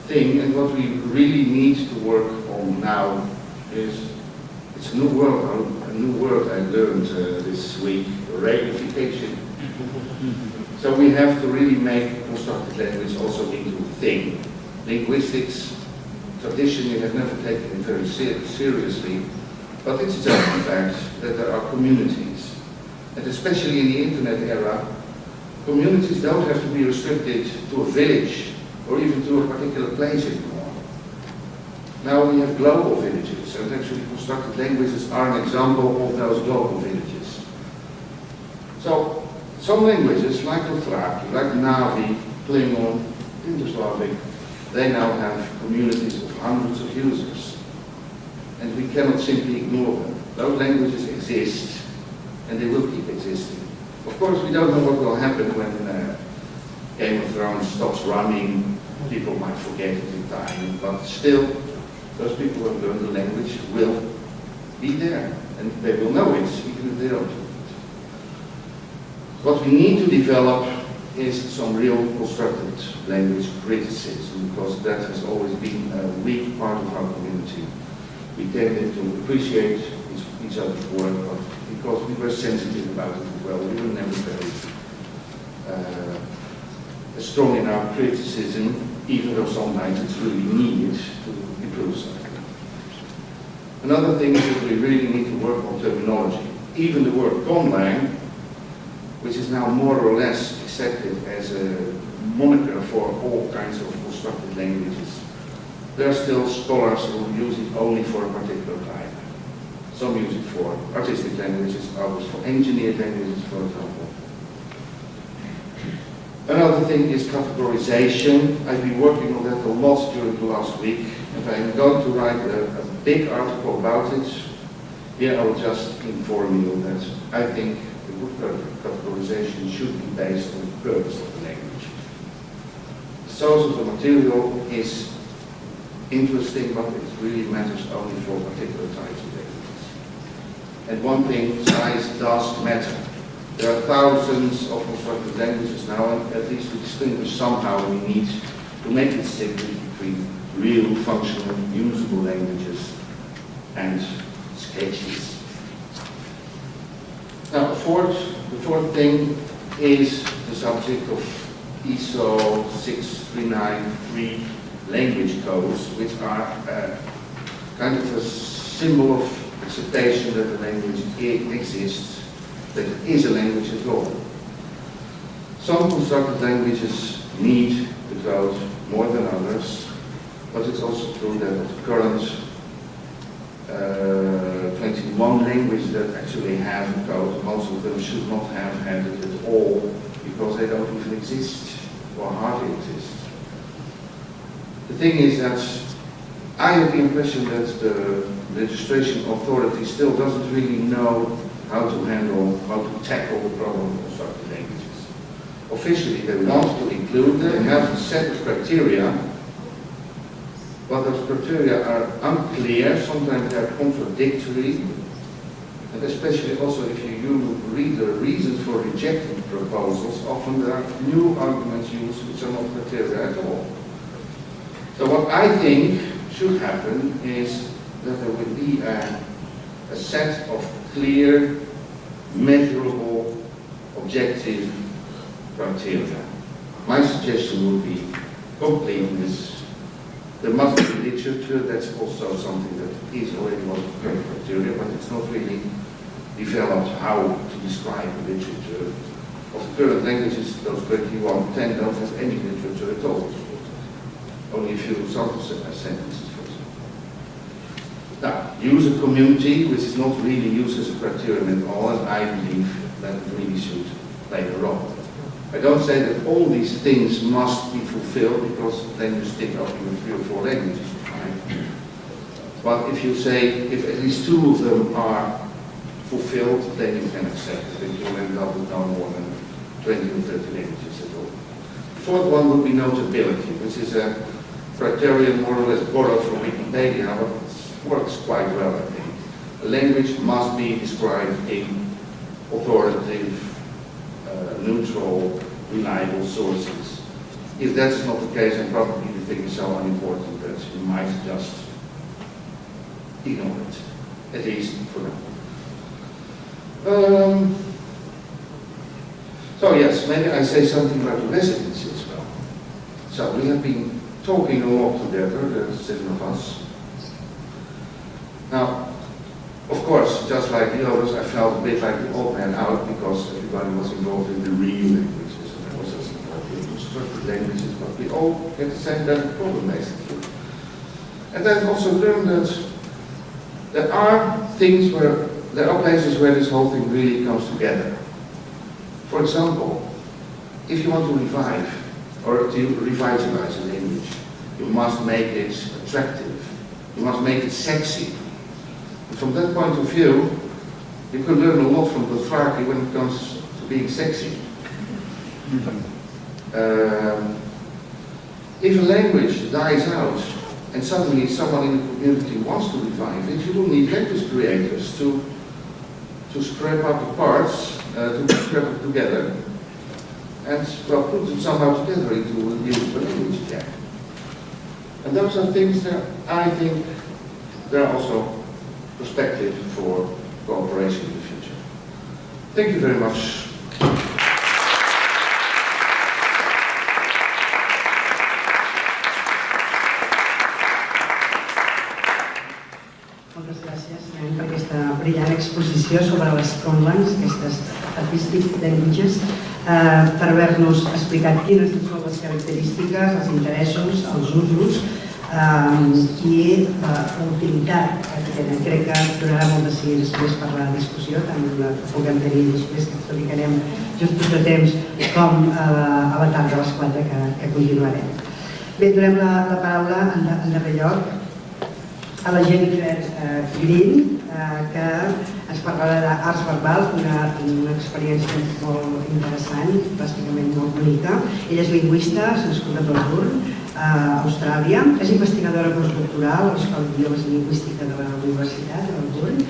thing, and what we really need to work on now is, it's a new word I learned this week, reification. So we have to really make constructed language also into a thing. Linguistics, traditionally have never taken it very seriously, but it's just the fact that there are communities. And especially in the internet era, communities don't have to be restricted to a village or even to a particular place anymore. Now we have global villages, and actually constructed languages are an example of those global villages. So, some languages, like Dothraki, like Navi, Klingon, Indo-Slavic, they now have communities of hundreds of users. And we cannot simply ignore them. Those languages exist, and they will keep existing. Of course, we don't know what will happen when Game of Thrones stops running. People might forget it in time, but still, those people who have learned the language will be there, and they will know it, even if they don't. What we need to develop is some real constructed language criticism, because that has always been a weak part of our community. We tended to appreciate each other's work, but because we were sensitive about it as well, we were never very strong in our criticism, even though sometimes it's really needed to improve something. Another thing is that we really need to work on terminology. Even the word conlang, which is now more or less accepted as a moniker for all kinds of constructed languages, there are still scholars who use it only for a particular type. Some use it for artistic languages, others for engineered languages, for example. Another thing is categorization. I've been working on that a lot during the last week, and I'm going to write a big article about it. Here I will just inform you that I think the good categorization should be based on the purpose of the language. The source of the material is interesting, but it really matters only for particular types of languages. And one thing, size does matter. There are thousands of constructed languages now, and at least to distinguish somehow we need to make it distinguish between real, functional, usable languages and sketches. Now, the fourth thing is the subject of ISO 6393 language codes, which are kind of a symbol of acceptation that the language exists, that it is a language at all. Some constructed languages need the code more than others, but it's also true that the current 21 languages that actually have a code, most of them should not have had it at all, because they don't even exist, or hardly exist. The thing is that I have the impression that the registration authority still doesn't really know how to handle, how to tackle the problem of constructed languages. Officially, they want to include them and have a set of criteria, but those criteria are unclear, sometimes they are contradictory, and especially also if you read the reasons for rejecting proposals, often there are new arguments used which are not criteria at all. So what I think should happen is that there will be a set of clear, measurable, objective criteria. My suggestion would be completeness. There must be literature, that's also something that is already one of the criteria, but it's not really developed how to describe the literature. Of the current languages, those 21, 10 don't have any literature at all. Only a few sample sentences. Now, user community, which is not really used as a criterion at all, and I believe that it really should play a role. I don't say that all these things must be fulfilled, because then you stick up with 3 or 4 languages. Right? But if you say, if at least 2 of them are fulfilled, then you can accept it, and you end up with no more than 20 or 30 languages at all. The fourth one would be notability, which is a criterion more or less borrowed from Wikipedia, but it works quite well, I think. A language must be described in authoritative, neutral, reliable sources. If that's not the case, then probably the thing is so unimportant that you might just ignore it, at least for now. So yes, maybe I say something about the residency as well. So we have been talking a lot together, the 7 of us. Now, of course, just like the others, I felt a bit like the old man out, because everybody was involved in the real languages, and I was just involved in constructed languages, but we all get the same kind of problem, basically. And I've also learned that there are places where this whole thing really comes together. For example, if you want to revive or to revitalize a language, you must make it attractive. You must make it sexy. And from that point of view, you can learn a lot from Dothraki when it comes to being sexy. If a language dies out and suddenly someone in the community wants to revive it, you don't need language creators to scrape up the parts, to scrape it together, and well, put them somehow together into a usable language again. And those are things that I think there are also perspective for cooperation in the future. Thank you very much. Moltes gràcies, Jan, per aquesta brillant exposició sobre les commons, aquestes Artistic Languages, per haver-nos explicat quines són les característiques, els interessos, els usos i l'utilitat que tenen. Crec que donarà molt de sí després per la discussió, tant la que puguem tenir després, que ens dedicarem just de temps, com a la tarda a les 4 que continuarem. Bé, donem la paraula en darrer lloc a la Jennifer Green, que ens parlarà d'arts verbals, una experiència molt interessant, bàsicament molt bonica. Ella és lingüista, s'ha nascut a Melbourne, a Austràlia. És investigadora postdoctoral a l'Escola d'Idiomes i Lingüística de la Universitat de Melbourne.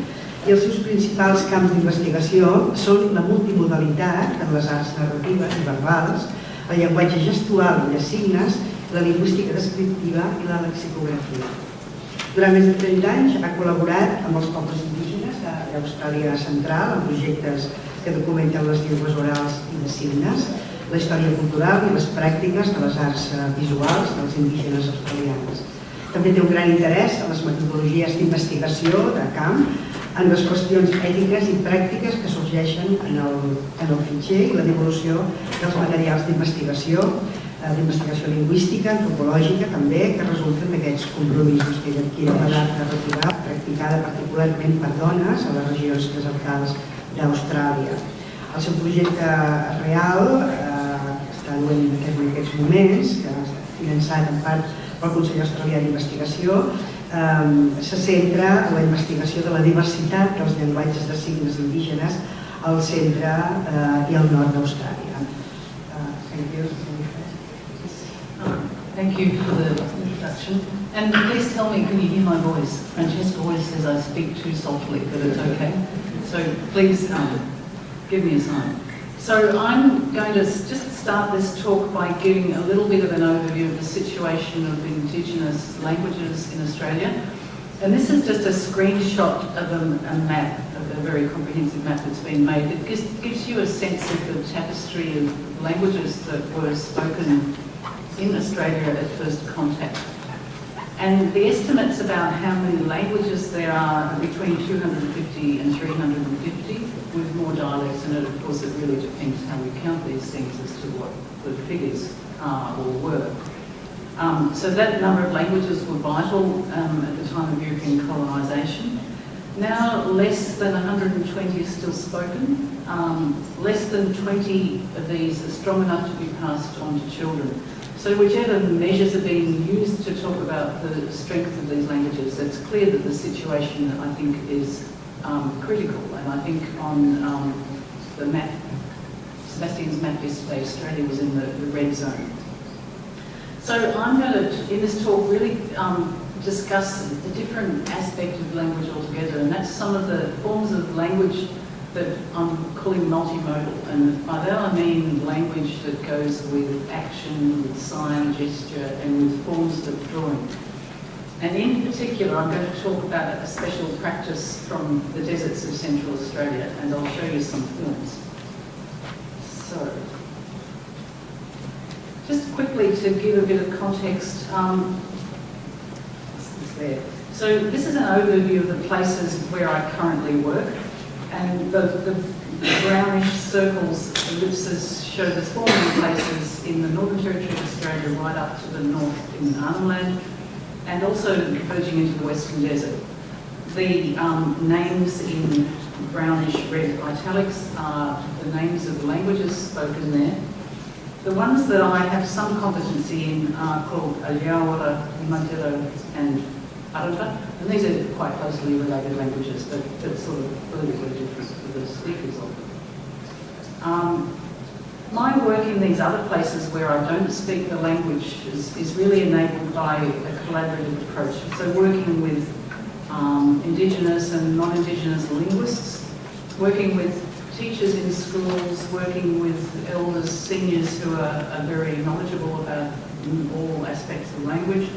I els seus principals camps d'investigació són la multimodalitat en les arts narratives i verbals, el llenguatge gestual i de signes, la lingüística descriptiva i la lexicografia. Durant més de 30 anys ha col·laborat amb els pobles indígenes d'Austràlia Central en projectes que documenten les llengües orals i de signes, la història cultural i les pràctiques de les arts visuals dels indígenes australians. També té un gran interès en les metodologies d'investigació de camp, en les qüestions ètiques i pràctiques que sorgeixen en el fitxer i la divulgació dels materials d'investigació lingüística, antropològica també, que resulten d'aquests compromisos que ella adquireix a l'art narrativa practicada particularment per dones a les regions desertades d'Austràlia. El seu projecte real, que està duent en aquests moments, que ha estat finançat en part pel Consell Australià d'Investigació, se centra en la investigació de la diversitat dels llenguatges de signes indígenes al centre i al nord d'Austràlia. Thank you for the introduction. And please tell me, can you hear my voice? Francesca always says I speak too softly, but it's okay. So please give me a sign. So I'm going to just start this talk by giving a little bit of an overview of the situation of Indigenous languages in Australia. And this is just a screenshot of a map, of a very comprehensive map that's been made. It gives you a sense of the tapestry of languages that were spoken in Australia at first contact. And the estimates about how many languages there are between 250 and 350, with more dialects, and of course it really depends how we count these things as to what the figures are or were. So that number of languages were vital at the time of European colonisation. Now less than 120 are still spoken. Less than 20 of these are strong enough to be passed on to children. So whichever measures are being used to talk about the strength of these languages, it's clear that the situation, I think, is critical. And I think on the map, Sebastian's map yesterday, Australia was in the red zone. So I'm going to, in this talk, really discuss a different aspect of language altogether, and that's some of the forms of language that I'm calling multimodal. And by that I mean language that goes with action, with sign, gesture, and with forms of drawing. And in particular, I'm going to talk about a special practice from the deserts of Central Australia, and I'll show you some films. So, just quickly to give a bit of context, there. So this is an overview of the places where I currently work, and the brownish circles, ellipses, show the spawning places in the Northern Territory of Australia right up to the north in Arnhem Land, and also verging into the Western Desert. The names in brownish red italics are the names of the languages spoken there. The ones that I have some competency in are called Alyawara, Madero, and Aranda, and these are quite closely related languages, but sort of politically different to the speakers of them. My work in these other places where I don't speak the language is really enabled by a collaborative approach. So working with Indigenous and non-Indigenous linguists, working with teachers in schools, working with elders, seniors who are very knowledgeable about all aspects of language.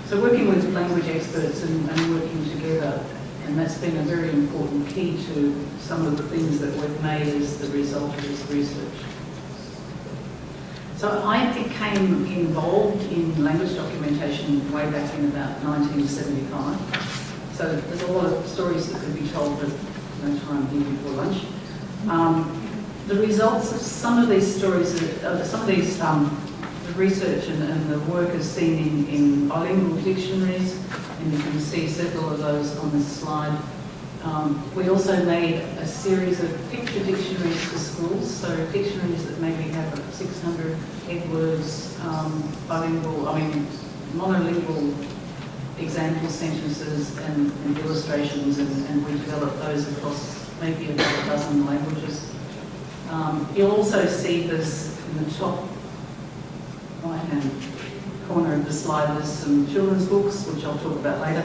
So working with language experts and working together, and that's been a very important key to some of the things that we've made as the result of this research. So I became involved in language documentation way back in about 1975. So there's a lot of stories that could be told, but no time here before lunch. the results of some of these stories, some of these the research and the work is seen in bilingual dictionaries, and you can see several of those on this slide. We also made a series of picture dictionaries for schools, so dictionaries that maybe have 600 head words, bilingual, monolingual example sentences and illustrations, and we developed those across maybe about a dozen languages. You'll also see this in the top right-hand corner of the slide. There's some children's books, which I'll talk about later.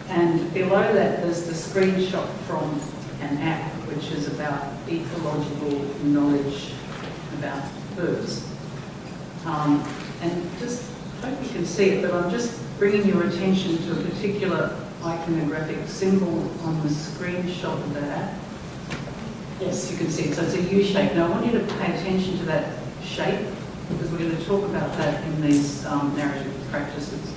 And below that, there's the screenshot from an app, which is about ecological knowledge about birds. And just hope you can see it, but I'm just bringing your attention to a particular iconographic symbol on the screenshot of that app. Yes, you can see it. So it's a U shape. Now I want you to pay attention to that shape, because we're going to talk about that in these narrative practices.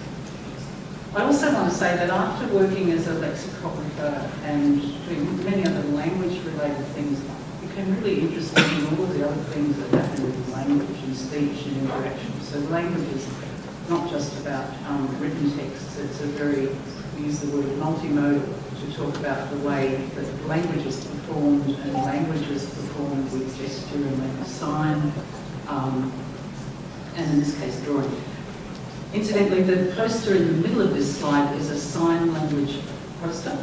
I also want to say that after working as a lexicographer and doing many other language-related things, it became really interested in all of the other things that happen with language and speech and interaction. So language is not just about written texts. It's a very, we use the word multimodal to talk about the way that language is performed, and language is performed with gesture and maybe sign, and in this case drawing. Incidentally, the poster in the middle of this slide is a sign language poster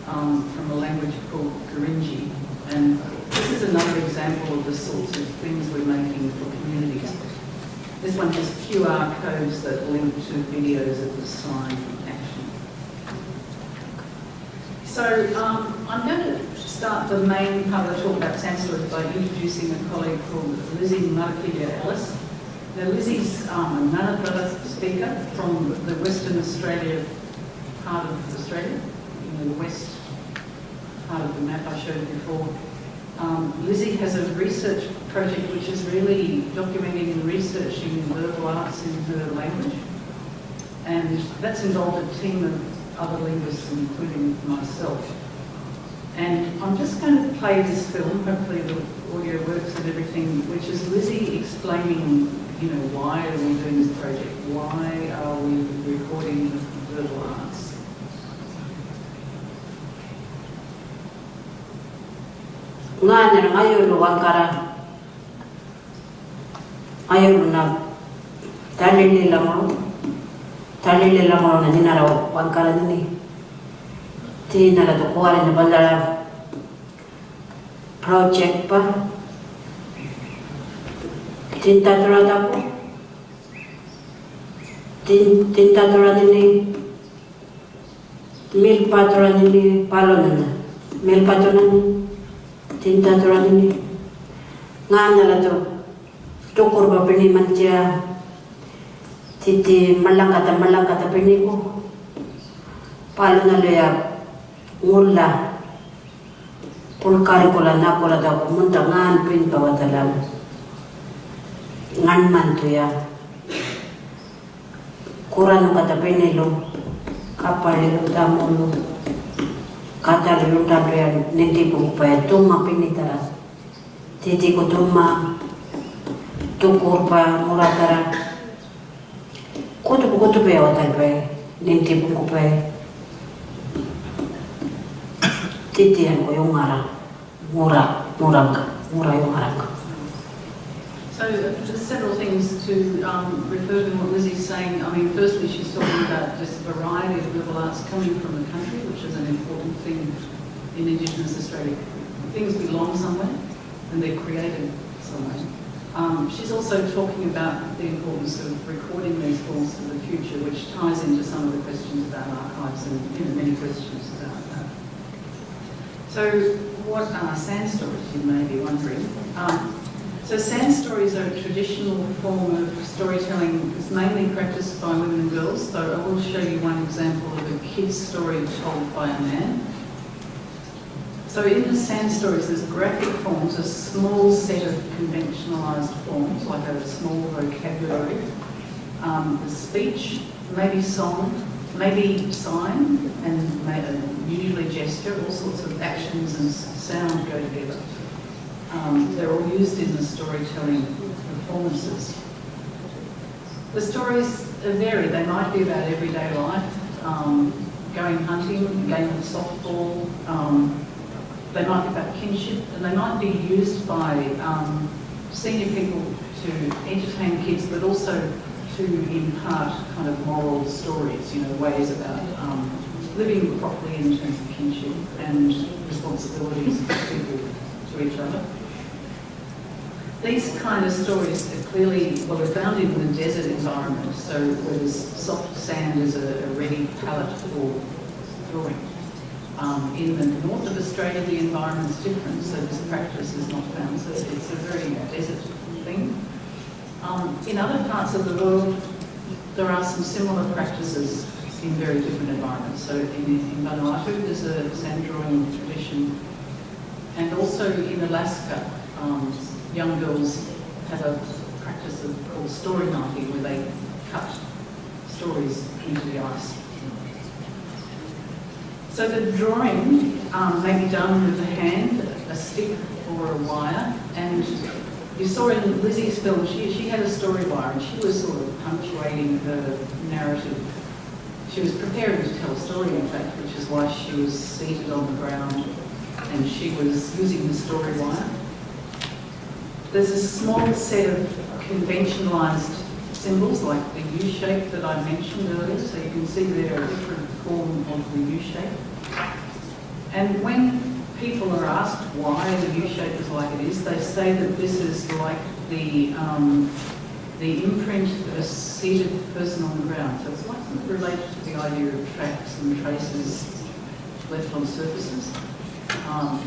from a language called Gurindji, and this is another example of the sorts of things we're making for communities. This one has QR codes that link to videos of the sign action. So I'm going to start the main part of the talk about sound stories by introducing a colleague called Lizzie Marquilla-Ellis. Now Lizzie's a Manapara speaker from the Western Australia part of Australia, the west part of the map I showed before. Lizzie has a research project which is really documenting and researching verbal arts in her language, and that's involved a team of other linguists, including myself. And I'm just going to play this film, hopefully the audio works and everything, which is Lizzie explaining, why are we doing this project? Why are we recording verbal arts? Ngana ngayon wangkara ayun na talili lamro na dinara wangkara ni tinala to kuare na bandara project pa tinta tora ni milk patora ni palona milk patora ni tinta tora ni ngana la to tukur ba pini mancha titi malangkata pini ko palona le ya ngulla pulkari ko la na ko la da munta ngan pin pa watalam ngan man to ya kurang kata pini lo kapal lo tamulo kata lu tabrian nanti pupaya tuma pinitara titi ko tuma tukur pa muratara kutu pe watal pe nanti pupaya titi an ko yung mura yung arang. So just several things to refer to what Lizzie's saying. Firstly, she's talking about this variety of liberal arts coming from the country, which is an important thing in Indigenous Australia. Things belong somewhere and they're created somewhere. She's also talking about the importance of recording these forms for the future, which ties into some of the questions about archives and many questions about that. So what are sand stories, you may be wondering. So sand stories are a traditional form of storytelling. It's mainly practiced by women and girls, so I will show you one example of a kid's story told by a man. So in the sand stories, there's graphic forms, a small set of conventionalised forms, like a small vocabulary, speech, maybe song, maybe sign, and usually gesture. All sorts of actions and sound go together. They're all used in the storytelling performances. The stories vary. They might be about everyday life, going hunting, a game of softball. They might be about kinship, and they might be used by senior people to entertain kids, but also to impart kind of moral stories, you know, ways about living properly in terms of kinship and responsibilities of people to each other. These kind of stories are clearly, well, they're found in the desert environment, so where there's soft sand is a ready palette for drawing. In the north of Australia, the environment's different, so this practice is not found, so it's a very desert thing. In other parts of the world, there are some similar practices in very different environments. So in Vanuatu, there's a sand drawing tradition, and also in Alaska, young girls have a practice called story nighting, where they cut stories into the ice. So the drawing may be done with a hand, a stick, or a wire. And you saw in Lizzie's film, she had a story wire, and she was sort of punctuating her narrative. She was preparing to tell a story, in fact, which is why she was seated on the ground and she was using the story wire. There's a small set of conventionalised symbols, like the U shape that I mentioned earlier, so you can see there a different form of the U shape. And when people are asked why the U shape is like it is, they say that this is like the imprint of a seated person on the ground. So it's like related to the idea of tracks and traces left on surfaces.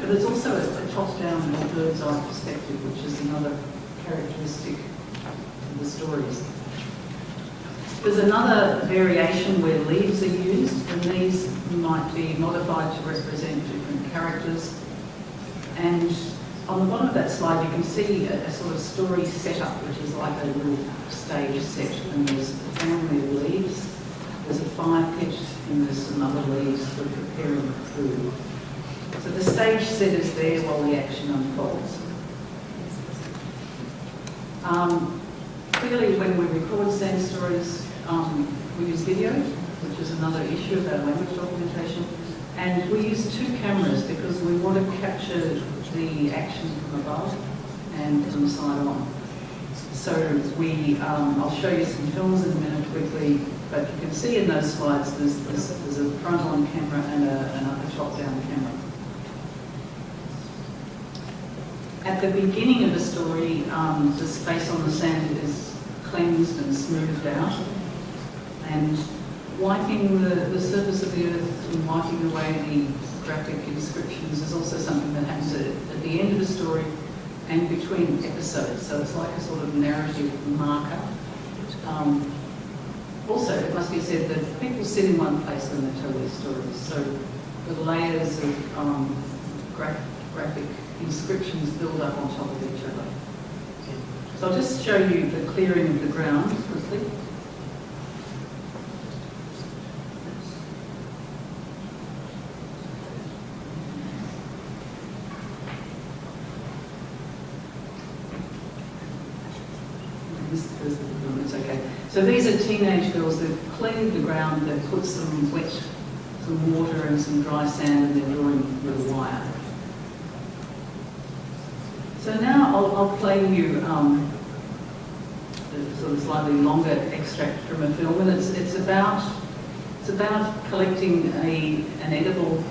But it's also a top-down or bird's-eye perspective, which is another characteristic of the stories. There's another variation where leaves are used, and these might be modified to represent different characters. And on the bottom of that slide, you can see a sort of story setup, which is like a little stage set, and there's a family of leaves, there's a fire pit, and there's some other leaves for preparing food. So the stage set is there while the action unfolds. Clearly, when we record sand stories, we use video, which is another issue of our language documentation, and we use two cameras because we want to capture the action from above and from side on. So I'll show you some films in a minute quickly, but you can see in those slides there's a front-on camera and another top-down camera. At the beginning of the story, the space on the sand is cleansed and smoothed out, and wiping the surface of the earth and wiping away the graphic inscriptions is also something that happens at the end of the story and between episodes, so it's like a sort of narrative marker. Also, it must be said that people sit in one place when they tell these stories, so the layers of graphic inscriptions build up on top of each other. So I'll just show you the clearing of the ground quickly. It's okay. So these are teenage girls. They've cleaned the ground. They've put some water and some dry sand, and they're drawing with a wire. So now I'll play you a sort of slightly longer extract from a film, and it's about collecting an edible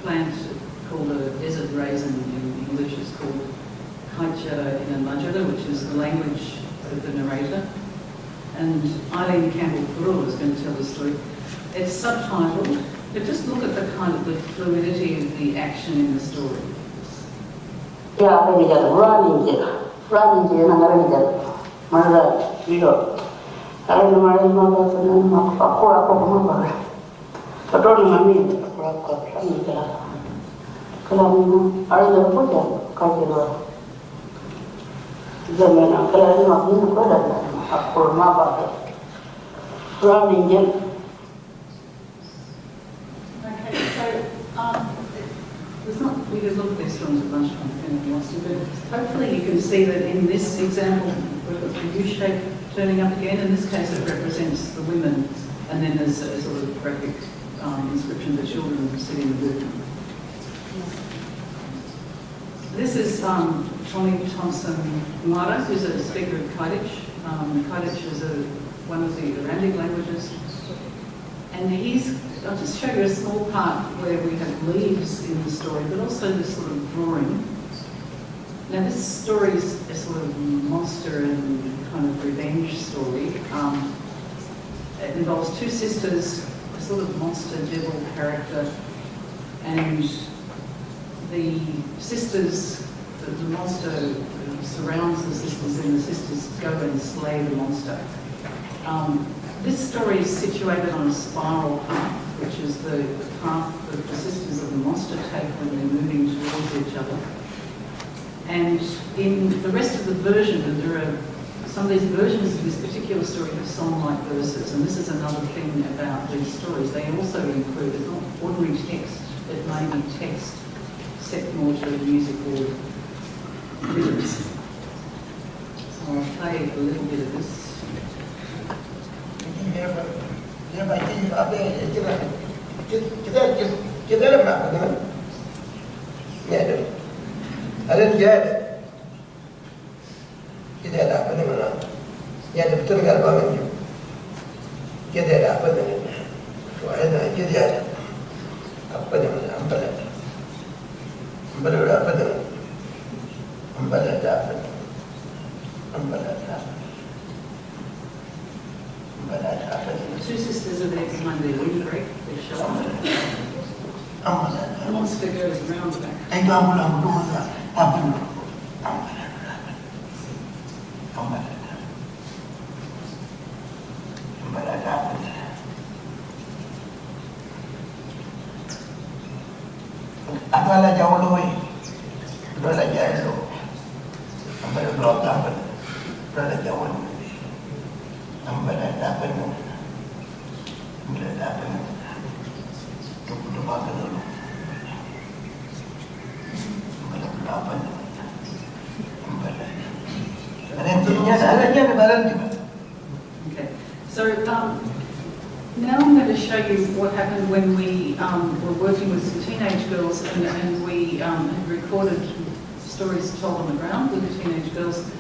plant called a desert raisin. In English, it's called Kaicha in a Majara, which is the language of the narrator. And Eileen Campbell-Curl is going to tell the story. It's subtitled, but just look at the kind of the fluidity of the action in the story. Yeah, I think that running and running Mara, you know. I don't know, I'm not going to but only my name, Okay, so there's not we could look at these films at lunchtime if anyone wants to, but hopefully you can see that in this example, we've got the U-shape turning up again. In this case, it represents the women, and then there's a sort of graphic inscription for children sitting in the room. This is Tommy Thompson-Mara, who's a speaker of Kiddish. Kiddish is one of the Irandic languages. And I'll just show you a small part where we have leaves in the story, but also this sort of drawing. Now this story is a sort of monster and kind of revenge story. It involves two sisters, a sort of monster devil character, and the sisters, the monster surrounds the sisters and the sisters go and slay the monster. This story is situated on a spiral path, which is the path that the sisters of the monster take when they're moving towards each other. And in the rest of the version, and there are some of these versions of this particular story have song-like verses, and this is another thing about these stories. They also include, it's not ordinary text, it may be text set more to musical rhythms. So I'll play a little bit of this. The two sisters are there behind their windbreak, they're showing. The monster goes round the back. Okay, so now I'm going to show you what happened when we were working with some teenage girls and we had recorded stories told on the ground with the teenage girls,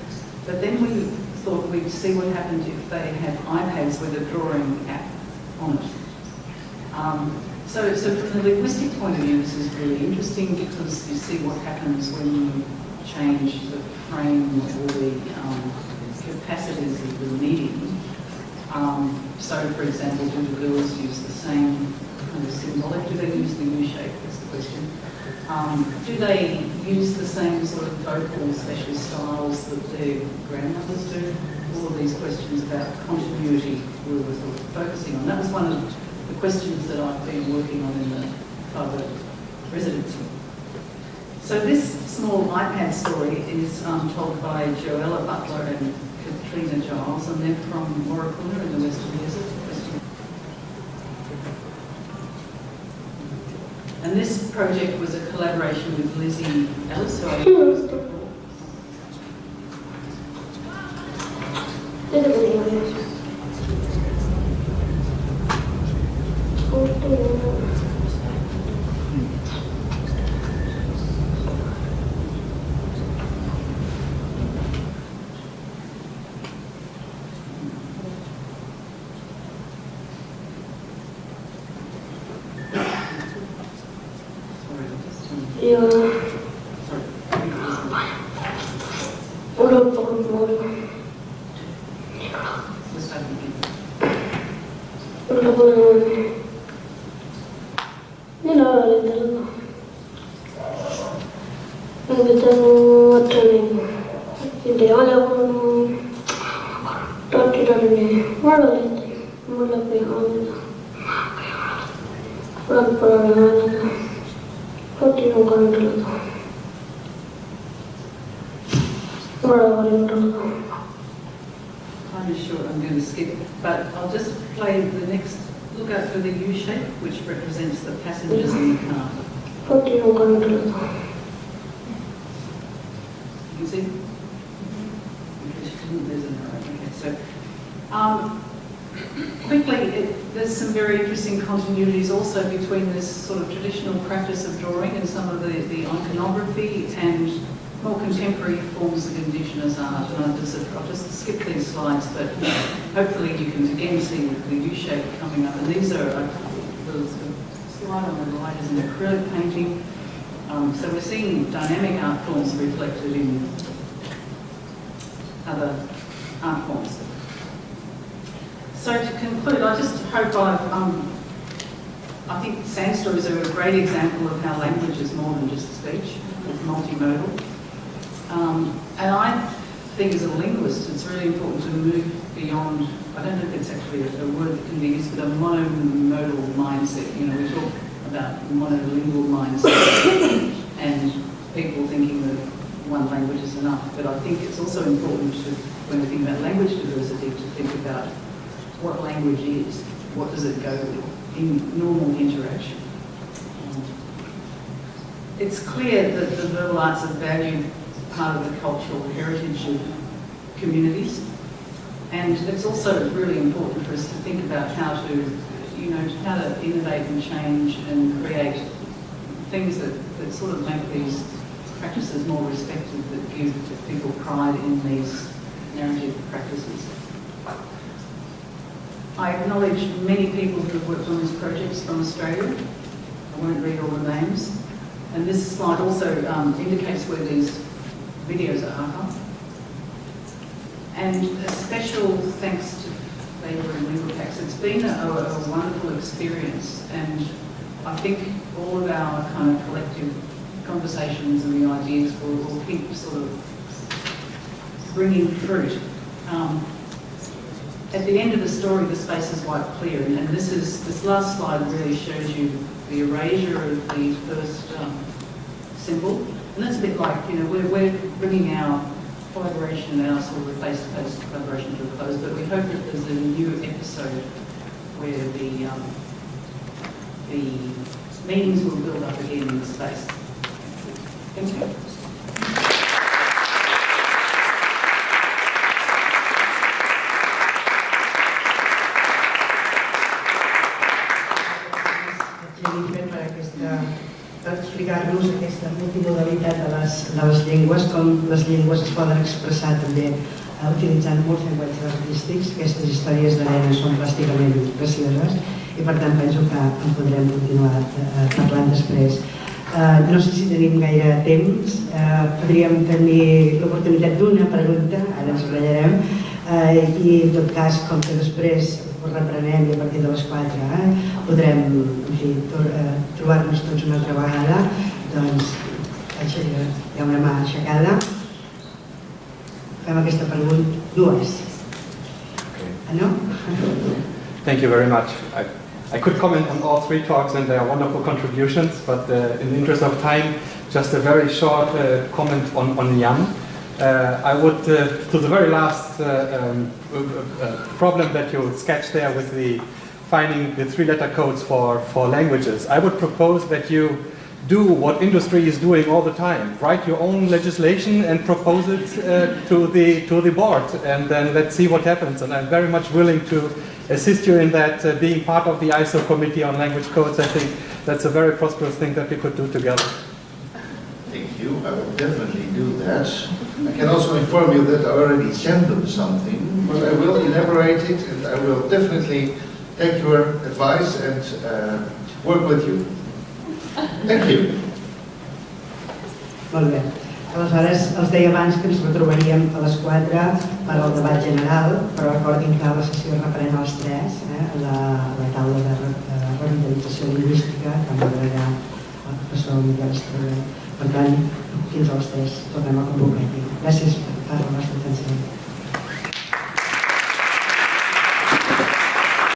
but then we thought we'd see what happened if they had iPads with a drawing app on it. So from the linguistic point of view, this is really interesting because you see what happens when you change the frame or the capacities of the medium. So, for example, do the girls use the same kind of symbolic? Do they use the U-shape? That's the question. Do they use the same sort of vocal special styles that their grandmothers do? All of these questions about continuity we were sort of focusing on. That was one of the questions that I've been working on in the Faber Residency. So this small iPad story is told by Joella Butler and Katrina Giles, and they're from Morricona in the Western Desert. And this project was a collaboration with Lizzie Ellis, who I introduced before. Time is short, I'm going to skip, but I'll just play the next. Look out for the U shape, which represents the passengers in the car. You see? There's an arrow. Okay, so quickly, there's some very interesting continuities also between this sort of traditional practice of drawing and some of the iconography and more contemporary forms of Indigenous art. And I'll just skip these slides, but hopefully you can again see the U-shape coming up. And these are, the slide on the right is an acrylic painting. So we're seeing dynamic art forms reflected in other art forms. So to conclude, I just hope I think sand stories are a great example of how language is more than just speech. It's multimodal. And I think as a linguist, it's really important to move beyond, I don't know if it's actually a word that can be used, but a monomodal mindset. You know, we talk about monolingual mindset and people thinking that one language is enough. But I think it's also important to, when we think about language diversity, to think about what language is, what does it go with in normal interaction. It's clear that the verbal arts are valued part of the cultural heritage of communities, and it's also really important for us to think about how to, you know, how to innovate and change and create things that sort of make these practices more respected, that give people pride in these narrative practices. I acknowledge many people who have worked on these projects from Australia. I won't read all the names. And this slide also indicates where these videos are archived. And a special thanks to Faber-Linguapax. It's been a wonderful experience, and I think all of our kind of collective conversations and the ideas will keep sort of bringing fruit. At the end of the story, the space is quite clear, and this last slide really shows you the erasure of the first symbol, and that's a bit like, you know, we're bringing our collaboration and our sort of face-to-face collaboration to a close, but we hope that there's a new episode where the meetings will build up again in the space. Thank you. Per explicar-nos aquesta multimodalitat de les llengües, com les llengües es poden expressar també utilitzant molts llenguatges artístics. Aquestes històries de nena són plàsticament precioses i per tant penso que en podrem continuar parlant després. No sé si tenim gaire temps, podríem tenir l'oportunitat d'una pregunta, ara ens ratllarem, i en tot cas, com que després ho reprenem i a partir de les 4 podrem, en fi, trobar-nos tots una altra vegada, doncs hi ha una mà aixecada. Fem aquesta pregunta, dues. No? Thank you very much. I could comment on all 3 talks, and they are wonderful contributions, but in the interest of time, just a very short comment on Jan. I would, to the very last problem that you sketched there with finding the 3-letter codes for languages, I would propose that you do what industry is doing all the time. Write your own legislation and propose it to the board, and then let's see what happens. And I'm very much willing to assist you in that, being part of the ISO Committee on Language Codes. I think that's a very prosperous thing that we could do together. Thank you. I will definitely do that. I can also inform you that I already sent them something, but I will elaborate it, and I will definitely take your advice and work with you. Thank you. Molt bé. Aleshores, els deia abans que ens retrobaríem a les 4 per al debat general, però recordin que la sessió es reprèn a les 3, a la taula de revitalització lingüística, que moderarà el professor Miquel Estradé. Per tant, fins a les 3 tornem a convocar aquí. Gràcies per la vostra atenció.